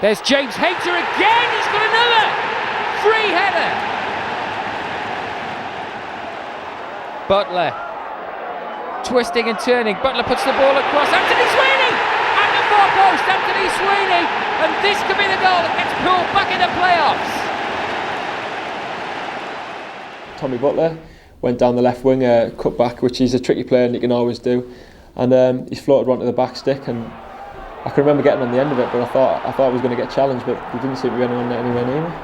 There's James Hayter again, he's got another free header. Butler, twisting and turning, Butler puts the ball across, Anthony Sweeney! At the far post, Anthony Sweeney! And this could be the goal that gets Poole back in the playoffs. Tommy Butler went down the left wing, cut back, which he's a tricky player and he can always do. And he's floated one to the back stick, and I can remember getting on the end of it, but I thought I was going to get challenged, but there didn't seem to be anyone anywhere near me.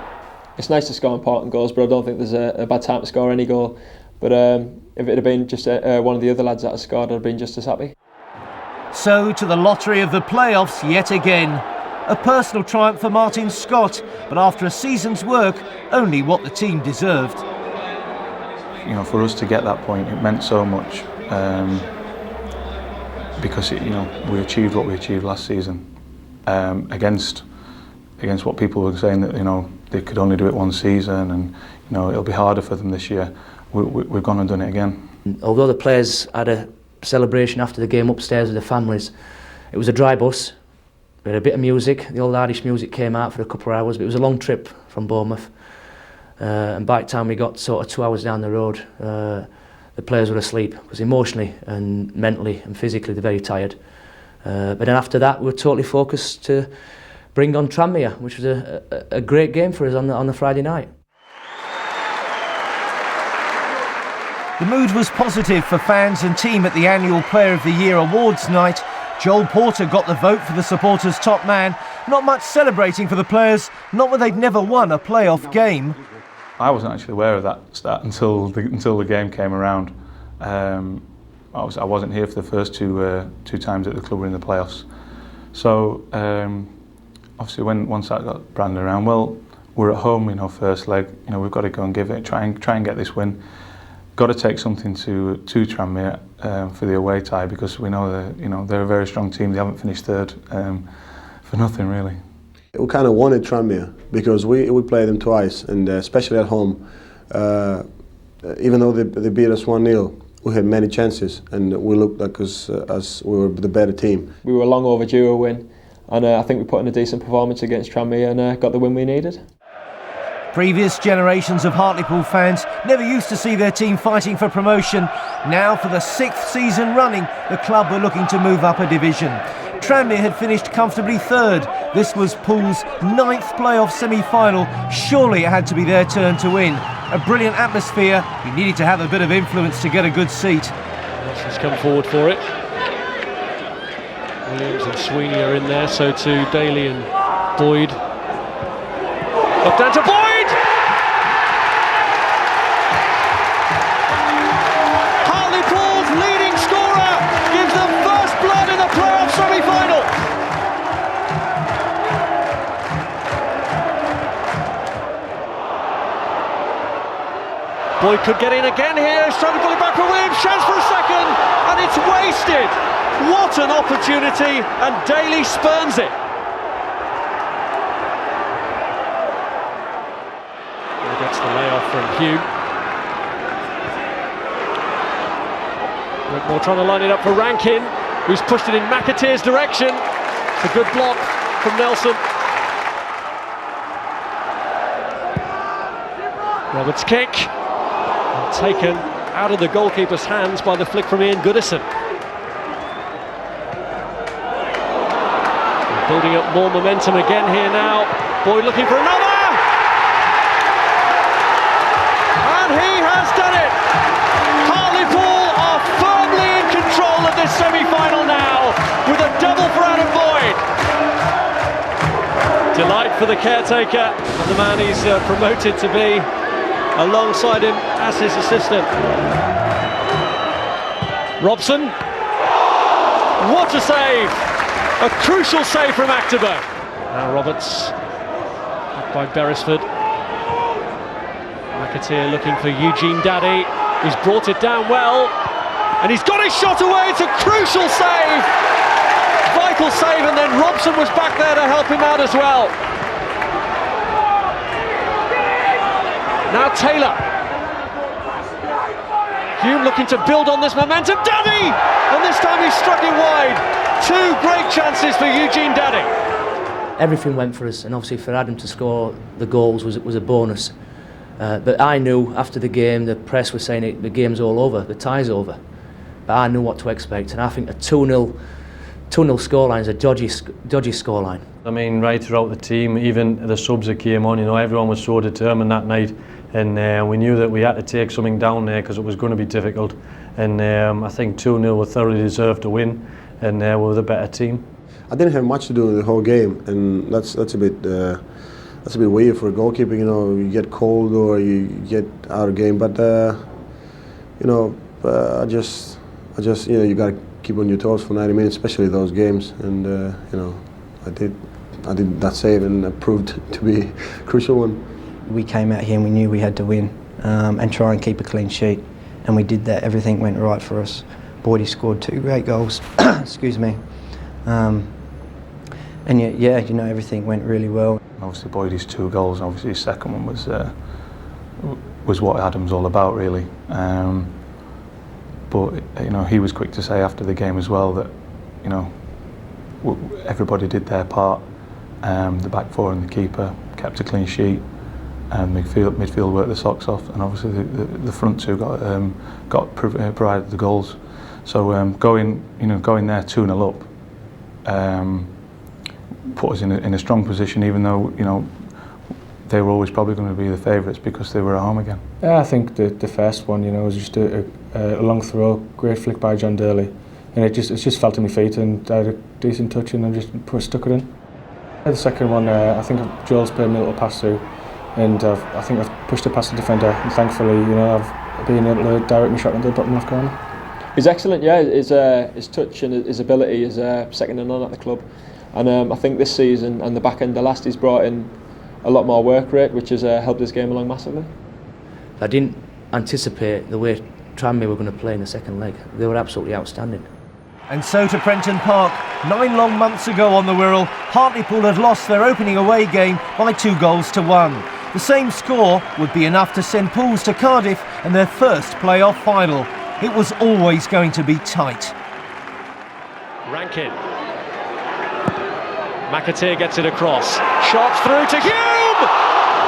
It's nice to score important goals, but I don't think there's a bad time to score any goal. But if it had been just one of the other lads that had scored, I'd have been just as happy. So to the lottery of the playoffs yet again. A personal triumph for Martin Scott, but after a season's work, only what the team deserved. You know, for us to get that point, it meant so much. Because we achieved what we achieved last season against what people were saying, that they could only do it one season, and it'll be harder for them this year. We've gone and done it again. Although the players had a celebration after the game upstairs with their families, it was a dry bus. We had a bit of music. The old Irish music came out for a couple of hours, but it was a long trip from Bournemouth. And by the time we got sort of 2 hours down the road, the players were asleep, because emotionally and mentally and physically they're very tired. But then after that we were totally focused to bring on Tranmere, which was a great game for us on the Friday night. The mood was positive for fans and team at the annual Player of the Year awards night. Joel Porter got the vote for the supporters' top man. Not much celebrating for the players, not when they'd never won a playoff game. I wasn't actually aware of that stat until the game came around. I wasn't here for the first two times that the club were in the playoffs. So obviously once that got branded around, well, we're at home, first leg. We've got to go and give it, try and get this win. Got to take something to Tranmere for the away tie, because we know that they're a very strong team. They haven't finished third for nothing really. We kind of wanted Tranmere because we played them twice, and especially at home. Even though they beat us 1-0, we had many chances, and we looked like us we were the better team. We were long overdue a win, and I think we put in a decent performance against Tranmere and got the win we needed. Previous generations of Hartlepool fans never used to see their team fighting for promotion. Now, for the 6th season running, the club were looking to move up a division. Tranmere had finished comfortably 3rd. This was Pool's 9th playoff semi-final. Surely it had to be their turn to win. A brilliant atmosphere. You needed to have a bit of influence to get a good seat. Nelson's come forward for it. Williams and Sweeney are in there, so too Daly and Boyd. Up down to Boyd! Hartlepool's leading scorer gives them first blood in the playoff semi-final. Boyd could get in again here, he's trying to pull it back for Williams, chance for a second, and it's wasted! What an opportunity, and Daly spurns it. Gets the layoff from Hugh. Whitmore trying to line it up for Rankin, who's pushed it in McAteer's direction. It's a good block from Nelson. Roberts' kick, and taken out of the goalkeeper's hands by the flick from Ian Goodison. Building up more momentum again here now. Boyd looking for another! And he has done it! Hartlepool are firmly in control of this semi-final now, with a double for Adam Boyd. Delight for the caretaker, and the man he's promoted to be alongside him as his assistant. Robson, what a save! A crucial save from Acterberg. Now Roberts, back by Beresford. McAteer looking for Eugene Daddy. He's brought it down well, and he's got his shot away. It's a crucial save, vital save, and then Robson was back there to help him out as well. Now Taylor. Hume looking to build on this momentum. Daddy, and this time he struck it wide. 2 great chances for Eugene Daddy. Everything went for us, and obviously for Adam to score the goals was a bonus. But I knew after the game, the press was saying the game's all over, the tie's over. But I knew what to expect, and I think a 2-0 scoreline is a dodgy scoreline. I mean, right throughout the team, even the subs that came on, you know, everyone was so determined that night, and we knew that we had to take something down there because it was going to be difficult. And I think 2-0 were thoroughly deserved to win, and we were the better team. I didn't have much to do with the whole game, and that's a bit weird for a goalkeeper. You know, you get cold or you get out of game, but you know, I just you know, you got to keep on your toes for 90 minutes, especially those games. And you know, I did that save, and it proved to be a crucial one. We came out here and we knew we had to win and try and keep a clean sheet, and we did that. Everything went right for us. Boydie scored 2 great goals. Excuse me. And yeah, you know, everything went really well. Obviously Boydie's 2 goals, obviously his second one was what Adam's all about, really. But you know, he was quick to say after the game as well that, you know, everybody did their part. The back 4 and the keeper kept a clean sheet, and midfield worked the socks off, and obviously the front 2 provided the goals. So going there 2-0 up put us in a strong position, even though, you know, they were always probably going to be the favourites because they were at home again. Yeah, I think the first one, you know, was just a long throw, great flick by John Daly, and it just fell to my feet, and I had a decent touch and I just stuck it in. The second one, I think Joel's played me a little pass through, and I think I've pushed it past the defender, and thankfully, you know, I've been able to direct my shot into the bottom left corner. He's excellent, yeah. His touch and his ability is second to none at the club, and I think this season and the back end of last, he's brought in a lot more work rate, which has helped his game along massively. I didn't anticipate the way Tranmere were going to play in the second leg. They were absolutely outstanding. And so to Prenton Park. 9 long months ago on the Wirral, Hartlepool had lost their opening away game by 2-1. The same score would be enough to send Pools to Cardiff and their first playoff final. It was always going to be tight. Rankin. McAteer gets it across. Shot through to Hume!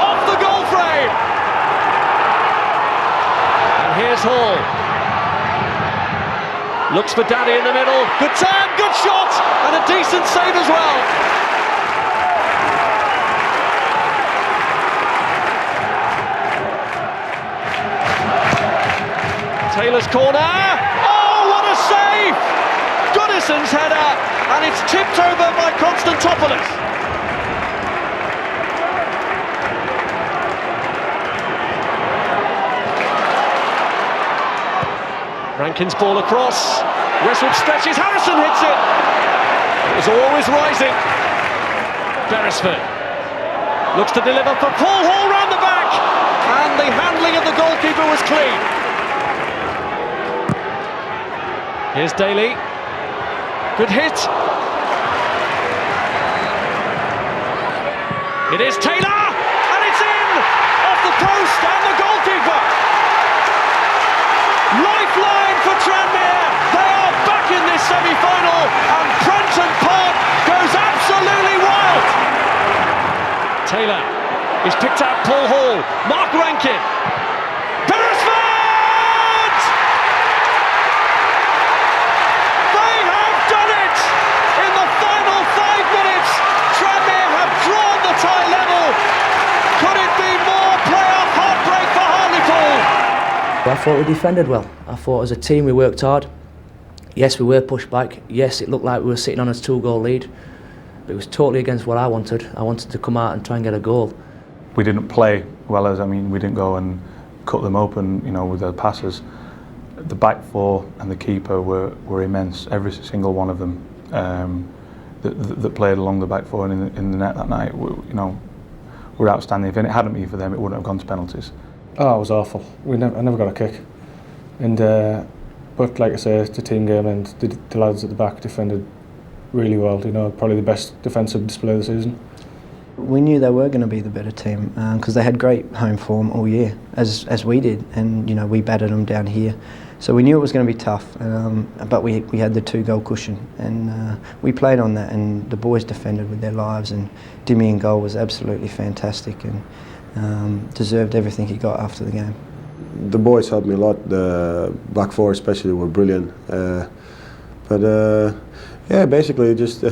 Off the goal frame! save! And here's Hall. Looks for Daddy in the middle. Good turn, good shot, and a decent save as well. Taylor's corner. Oh, what a save! Goodison's header, and it's tipped over by Konstantopoulos. Rankin's ball across. Westwood stretches. Harrison hits it. It was always rising. Beresford looks to deliver for Paul Hall round the back, and the handling of the goalkeeper was clean. Here's Daly. Good hit. It is Taylor, and it's in! Off the post, and the goalkeeper! Lifeline for Tranmere! They are back in this semi-final, and Prenton Park goes absolutely wild! Taylor is picked out Paul Hall, Mark Rankin. Beresford! They have done it! In the final 5 minutes, Tranmere have drawn the tie level. Could it be more playoff heartbreak for Hartlepool? I thought we defended well. I thought as a team we worked hard. Yes, we were pushed back. Yes, it looked like we were sitting on a 2-goal lead. But it was totally against what I wanted. I wanted to come out and try and get a goal. We didn't play well we didn't go and cut them open, with their passes. The back four and the keeper were immense. Every single one of them that played along the back four and in the net that night, were outstanding. If it hadn't been for them, it wouldn't have gone to penalties. Oh, it was awful. I never got a kick. And but like I say, it's a team game, and the lads at the back defended really well. Probably the best defensive display of the season. We knew they were going to be the better team because they had great home form all year, as we did, and we battered them down here. So we knew it was going to be tough, but we had the 2-goal cushion, and we played on that, and the boys defended with their lives, and Dimmy in goal was absolutely fantastic and deserved everything he got after the game. The boys helped me a lot. The back four especially were brilliant. Yeah, basically just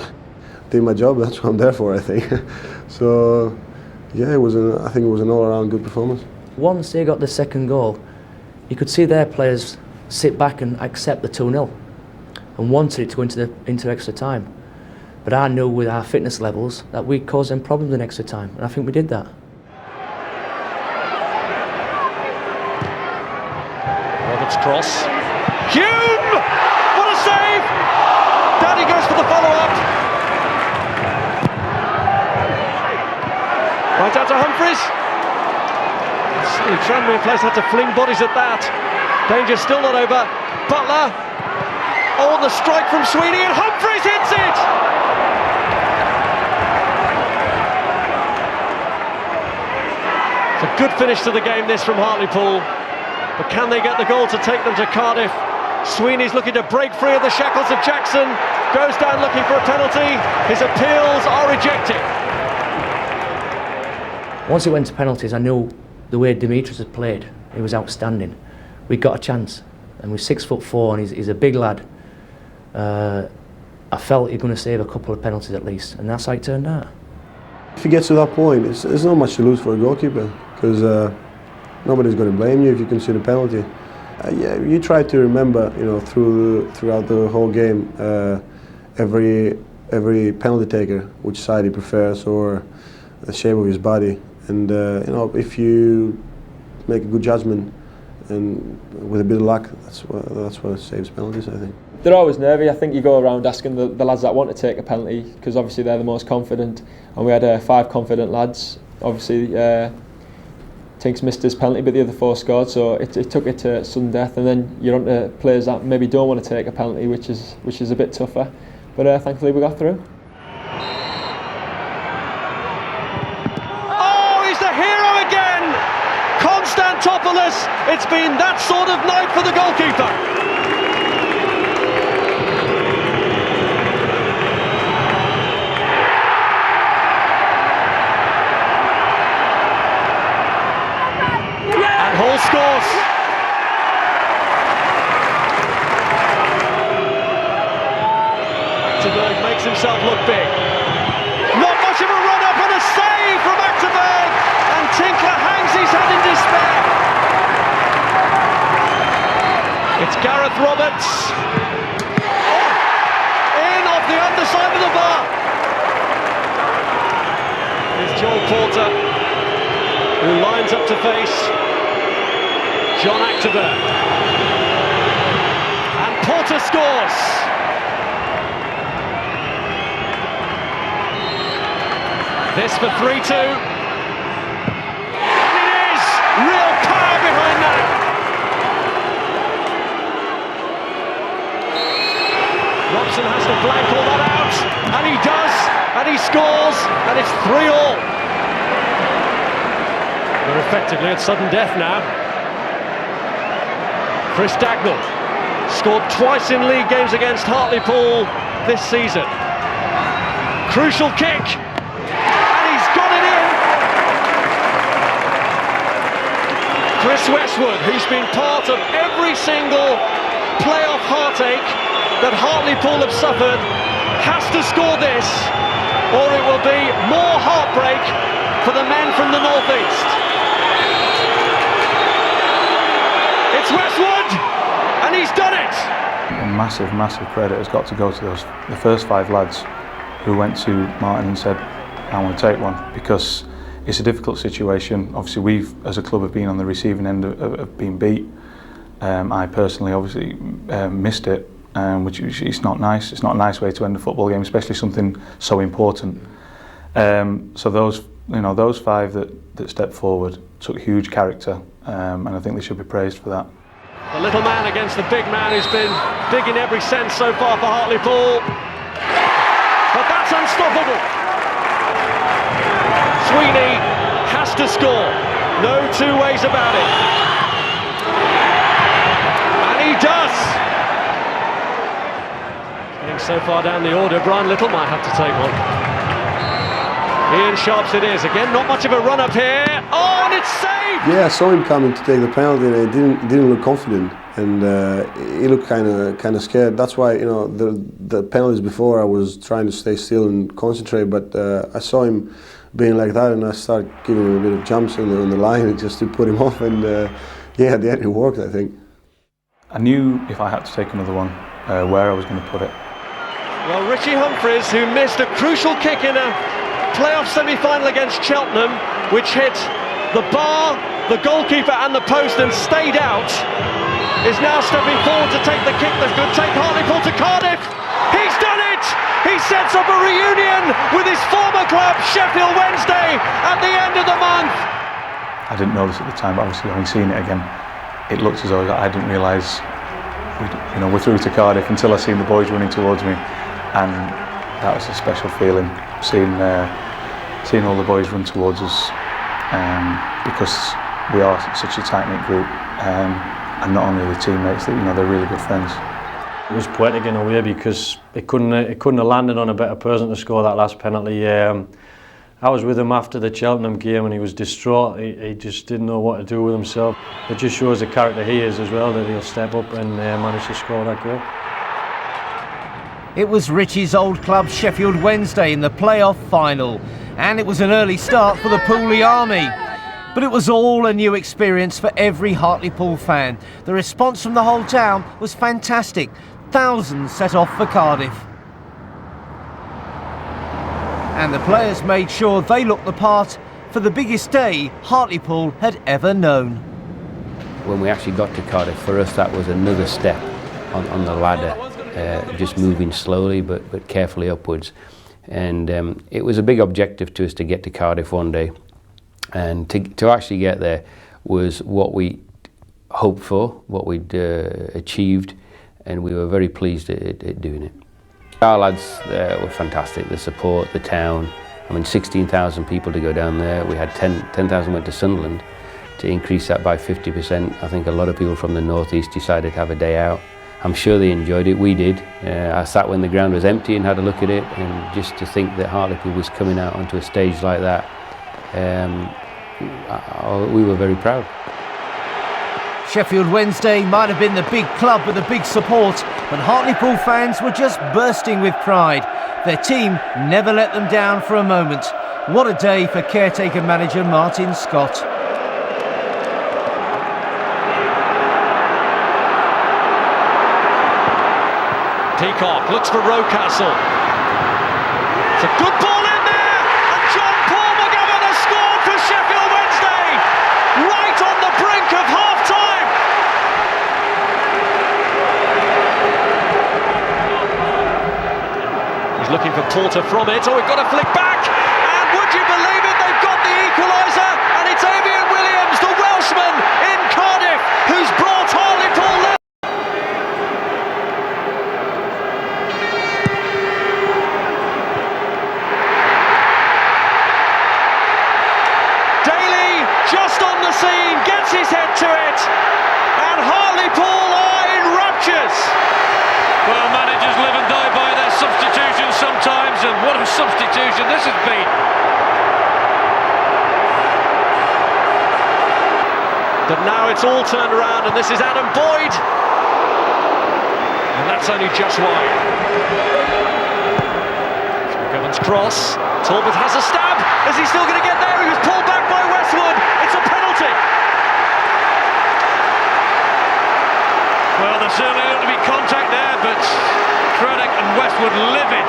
did my job. That's what I'm there for, I think. So yeah, I think it was an all-around good performance. Once they got the second goal, you could see their players sit back and accept the 2-0 and wanted it to go into extra time. But I knew with our fitness levels that we'd cause them problems in extra time, and I think we did that. Roberts cross. Hume! What a save! Daddy goes for the follow-up. Right out to Humphreys. The Tranmere players had to fling bodies at that. Danger still not over. Butler. Oh, the strike from Sweeney, and Humphreys hits it! It's a good finish to the game, this, from Hartlepool. But can they get the goal to take them to Cardiff? Sweeney's looking to break free of the shackles of Jackson. Goes down looking for a penalty. His appeals are rejected. Once it went to penalties, I knew the way Dimitris had played, he was outstanding. We got a chance, and we're 6'4", and he's a big lad. I felt he was going to save a couple of penalties at least, and that's how it turned out. If he gets to that point, there's not much to lose for a goalkeeper, because nobody's going to blame you if you concede a penalty. Yeah, you try to remember, throughout the whole game, every penalty taker, which side he prefers or the shape of his body, and if you make a good judgment and with a bit of luck, that's what saves penalties, I think. They're always nervy. I think you go around asking the lads that want to take a penalty, because obviously they're the most confident, and we had 5 confident lads. Obviously Tinks missed his penalty, but the other 4 scored, so it took it to sudden death, and then you're on to players that maybe don't want to take a penalty, which is a bit tougher, but thankfully we got through. Oh, he's the hero again! Konstantopoulos! It's been that sort of night for the goalkeeper. makes himself look big. Not much of a run-up and a save from Achterberg, and Tinkler hangs his head in despair. It's Gareth Roberts. In off the underside of the bar. It's Joel Porter, who lines up to face John Achterberg. And Porter scores. This for 3-2. And it is real power behind that. Robson has to blank all that out, and he does, and he scores, and it's 3-all. They're effectively at sudden death now. Chris Dagnall scored twice in league games against Hartlepool this season. Crucial kick, and he's got it in. Chris Westwood, who's been part of every single playoff heartache that Hartlepool have suffered, has to score this, or it will be more heartbreak for the men from the northeast. It's Westwood, and he's done it! A massive, massive credit has got to go to the first 5 lads who went to Martin and said, I want to take one, because it's a difficult situation. Obviously we've, as a club, have been on the receiving end of being beat. I personally obviously missed it, which is not nice. It's not a nice way to end a football game, especially something so important. So those 5 that stepped forward took huge character, and I think they should be praised for that. The little man against the big man who's been big in every sense so far for Hartlepool. But that's unstoppable. Sweeney has to score. No two ways about it. And he does. Getting so far down the order, Brian Little might have to take one. Ian Sharps it is. Again, not much of a run up here. Oh, and it's saved! Yeah, I saw him coming to take the penalty, and he didn't look confident, and he looked kind of scared. That's why, you know, the penalties before, I was trying to stay still and concentrate, but I saw him being like that, and I started giving him a bit of jumps on the line just to put him off, and yeah, at the end it worked, I think. I knew if I had to take another one, where I was going to put it. Well, Richie Humphries, who missed a crucial kick in a playoff semi-final against Cheltenham, which hit the bar, the goalkeeper and the post and stayed out, is now stepping forward to take the kick that could take Hartlepool to Cardiff. He's done it! He sets up a reunion with his former club, Sheffield Wednesday, at the end of the month. I didn't know this at the time, but obviously having seen it again, it looked as though I didn't realise we're through to Cardiff until I seen the boys running towards me, and that was a special feeling, seeing all the boys run towards us, because we are such a tight-knit group, and not only the teammates, they're really good friends. It was poetic in a way, because it couldn't have landed on a better person to score that last penalty. I was with him after the Cheltenham game, and he was distraught. He just didn't know what to do with himself. It just shows the character he is as well, that he'll step up and manage to score that goal. It was Richie's old club Sheffield Wednesday in the playoff final, and it was an early start for the Pooley Army. But it was all a new experience for every Hartlepool fan. The response from the whole town was fantastic. Thousands set off for Cardiff. And the players made sure they looked the part for the biggest day Hartlepool had ever known. When we actually got to Cardiff, for us that was another step on the ladder, just moving slowly but carefully upwards. And it was a big objective to us to get to Cardiff one day. And to actually get there was what we hoped for, what we'd achieved, and we were very pleased at doing it. Our lads were fantastic, the support, the town. I mean, 16,000 people to go down there. We had 10,000 went to Sunderland. To increase that by 50%, I think a lot of people from the northeast decided to have a day out. I'm sure they enjoyed it, we did. I sat when the ground was empty and had a look at it, and just to think that Hartlepool was coming out onto a stage like that, we were very proud. Sheffield Wednesday might have been the big club with the big support, but Hartlepool fans were just bursting with pride. Their team never let them down for a moment. What a day for caretaker manager Martin Scott. Peacock looks for Rocastle. It's a good ball in there, and John Paul McGovern has scored for Sheffield Wednesday, right on the brink of half-time. He's looking for Porter from it. Oh, we've got a flick back, and would you believe it, they've got the equaliser, and it's Avian Williams, the Welshman in Cardiff, who's brought Hartlepool level. Just on the scene, gets his head to it, and Hartlepool are in raptures. Well, managers live and die by their substitutions sometimes, and what a substitution this has been. But now it's all turned around, and this is Adam Boyd, and that's only just wide. McGovern's cross, Talbot has a stab. Is he still going to get there? He was pulled back by Westwood. It's a penalty. Well, there certainly ought to be contact there, but Craddock and Westwood livid.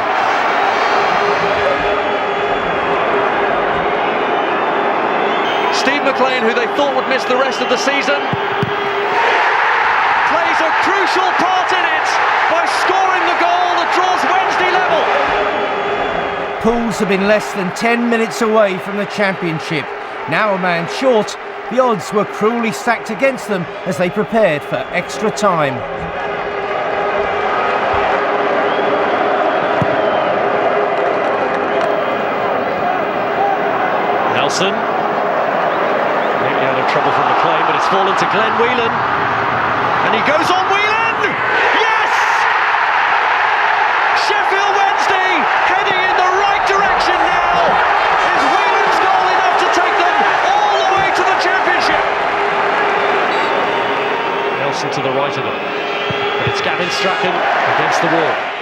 Steve McLean, who they thought would miss the rest of the season, plays a crucial part in it by scoring the goal that draws Wednesday level. Pools have been less than 10 minutes away from the championship. Now a man short, the odds were cruelly stacked against them as they prepared for extra time. Nelson, maybe out of trouble from McLean, but it's fallen to Glenn Whelan, and he goes on Whelan! Yes! Sheffield Wednesday heading in the right direction now. Is Whelan's goal enough to take them all the way to the championship? Nelson to the right of them, but it's Gavin Strachan against the wall.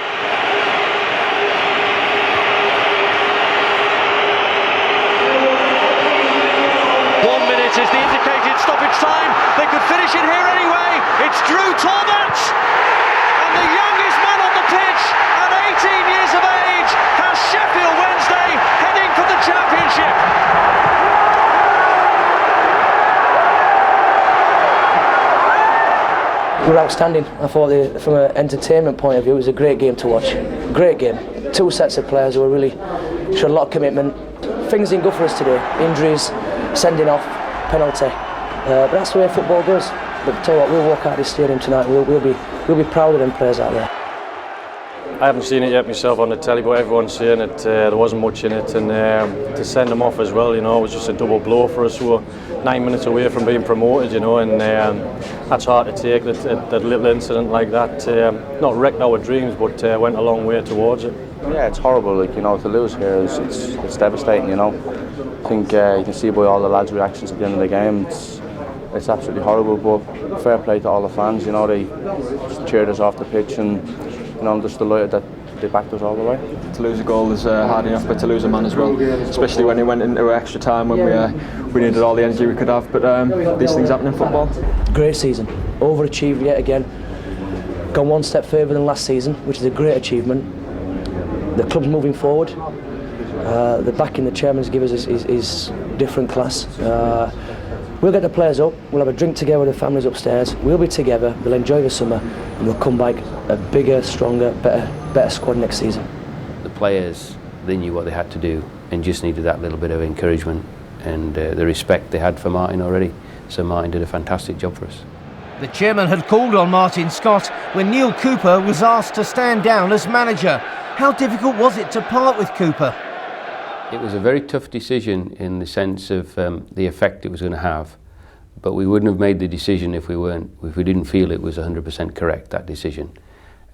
Is the indicated stoppage time. They could finish it here anyway. It's Drew Talbot, and the youngest man on the pitch at 18 years of age has Sheffield Wednesday heading for the championship. We were outstanding. I thought from an entertainment point of view it was a great game to watch. Great game. Two sets of players who were really showed a lot of commitment. Things didn't go for us today. Injuries, sending off, penalty, but that's the way football goes. But tell you what, we'll walk out of this stadium tonight. We'll be proud of them players out there. I haven't seen it yet myself on the telly, but everyone's saying it. There wasn't much in it, and to send them off as well, you know, it was just a double blow for us. We were 9 minutes away from being promoted, you know, and that's hard to take. That little incident like that, not wrecked our dreams, but went a long way towards it. Yeah, it's horrible. Like, you know, to lose here it's devastating. You know, I think you can see by all the lads' reactions at the end of the game. It's absolutely horrible. But fair play to all the fans. You know, they just cheered us off the pitch, and you know, I'm just delighted that they backed us all the way. To lose a goal is hard enough, but to lose a man as well, especially when it went into extra time when we needed all the energy we could have. But these things happen in football. Great season, overachieved yet again. Gone one step further than last season, which is a great achievement. The club's moving forward. The backing the chairman's give us is different class. We'll get the players up, we'll have a drink together with the families upstairs, we'll be together, we'll enjoy the summer, and we'll come back a bigger, stronger, better squad next season. The players, they knew what they had to do and just needed that little bit of encouragement and the respect they had for Martin already. So Martin did a fantastic job for us. The chairman had called on Martin Scott when Neil Cooper was asked to stand down as manager. How difficult was it to part with Cooper? It was a very tough decision in the sense of the effect it was going to have, but we wouldn't have made the decision if we didn't feel it was 100% correct, that decision.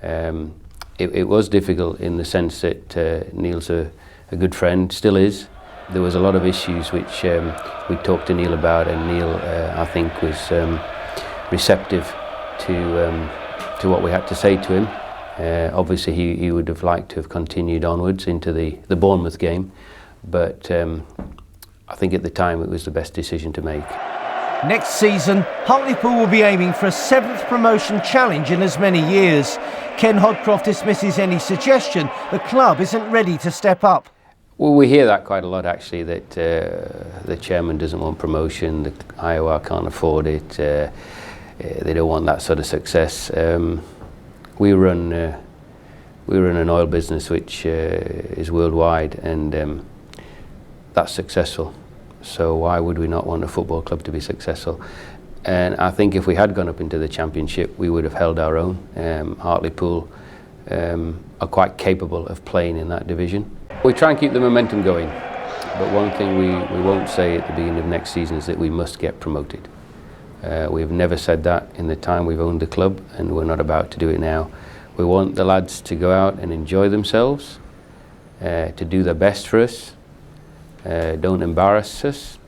It was difficult in the sense that Neil's a good friend, still is. There was a lot of issues which we talked to Neil about, and Neil I think was receptive to what we had to say to him. Obviously he would have liked to have continued onwards into the Bournemouth game, but I think at the time it was the best decision to make. Next season, Hartlepool will be aiming for a 7th promotion challenge in as many years. Ken Hodcroft dismisses any suggestion the club isn't ready to step up. Well, we hear that quite a lot actually, that the chairman doesn't want promotion, the IOR can't afford it, they don't want that sort of success. We run an oil business which is worldwide, and that's successful. So why would we not want a football club to be successful? And I think if we had gone up into the Championship, we would have held our own. Hartlepool are quite capable of playing in that division. We try and keep the momentum going, but one thing we won't say at the beginning of next season is that we must get promoted. We've never said that in the time we've owned the club, and we're not about to do it now. We want the lads to go out and enjoy themselves, to do their best for us, don't embarrass us,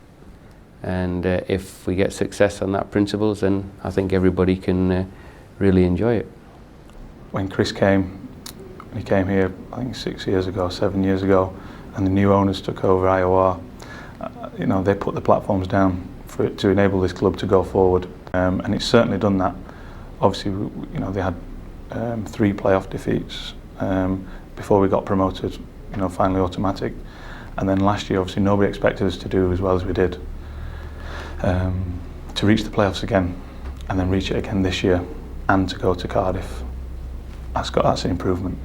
and if we get success on that principles, then I think everybody can really enjoy it. When Chris came, he came here I think 7 years ago, and the new owners took over IOR, you know, they put the platforms down for it to enable this club to go forward, and it's certainly done that. Obviously, you know, they had 3 playoff defeats before we got promoted, you know, finally automatic. And then last year, obviously, nobody expected us to do as well as we did. To reach the playoffs again, and then reach it again this year, and to go to Cardiff, that's an improvement.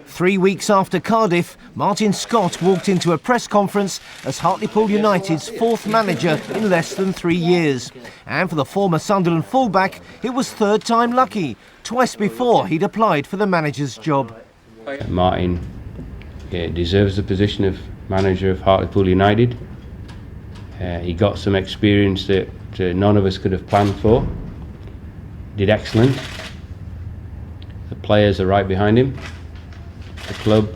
3 weeks after Cardiff, Martin Scott walked into a press conference as Hartlepool United's 4th manager in less than 3 years. And for the former Sunderland fullback, it was 3rd time lucky. Twice before he'd applied for the manager's job. Martin deserves the position of manager of Hartlepool United. He got some experience that none of us could have planned for. Did excellent. The players are right behind him. The club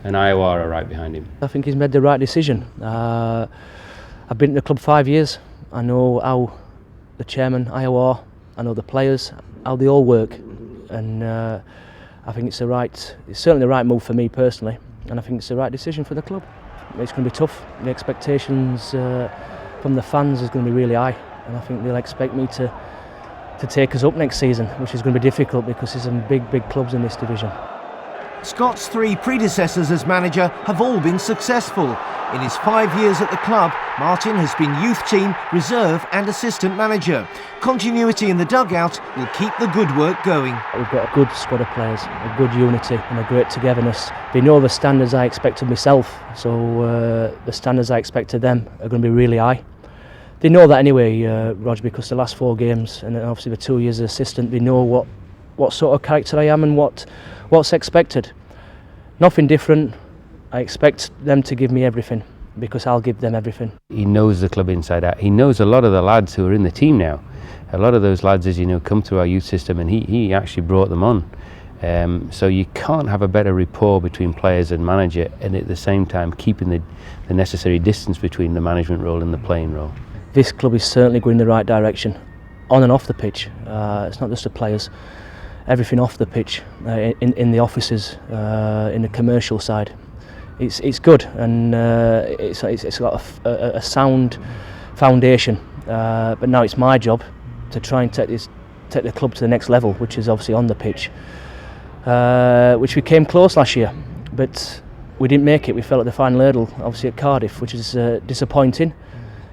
and IOR are right behind him. I think he's made the right decision. I've been at the club 5 years. I know how the chairman, IOR, I know the players, how they all work, and I think it's certainly the right move for me personally, and I think it's the right decision for the club. It's going to be tough. The expectations from the fans is going to be really high, and I think they'll expect me to take us up next season, which is going to be difficult because there's some big clubs in this division. Scott's 3 predecessors as manager have all been successful. In his 5 years at the club, Martin has been youth team, reserve and assistant manager. Continuity in the dugout will keep the good work going. We've got a good squad of players, a good unity and a great togetherness. They know the standards I expect of myself, so the standards I expect of them are going to be really high. They know that anyway, Rog, because the last 4 games and obviously the 2 years as assistant, they know what sort of character I am and what's expected. Nothing different. I expect them to give me everything because I'll give them everything. He knows the club inside out. He knows a lot of the lads who are in the team now. A lot of those lads, as you know, come through our youth system, and he actually brought them on. So you can't have a better rapport between players and manager, and at the same time keeping the necessary distance between the management role and the playing role. This club is certainly going in the right direction, on and off the pitch. It's not just the players. Everything off the pitch, in the offices, in the commercial side, it's good, and it's got a sound foundation. But now it's my job to try and take the club to the next level, which is obviously on the pitch, which we came close last year, but we didn't make it. We fell at the final hurdle, obviously at Cardiff, which is disappointing.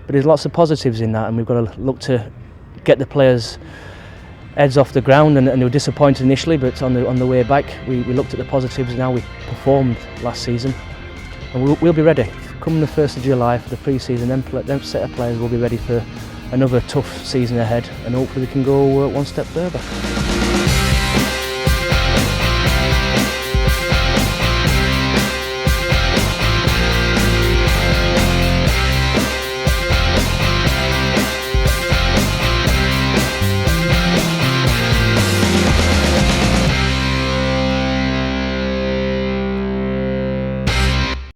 But there's lots of positives in that, and we've got to look to get the players heads off the ground, and they were disappointed initially, but on the way back we looked at the positives, and how we performed last season, and we'll be ready. Come the 1st of July for the pre-season, them set of players will be ready for another tough season ahead, and hopefully we can go one step further.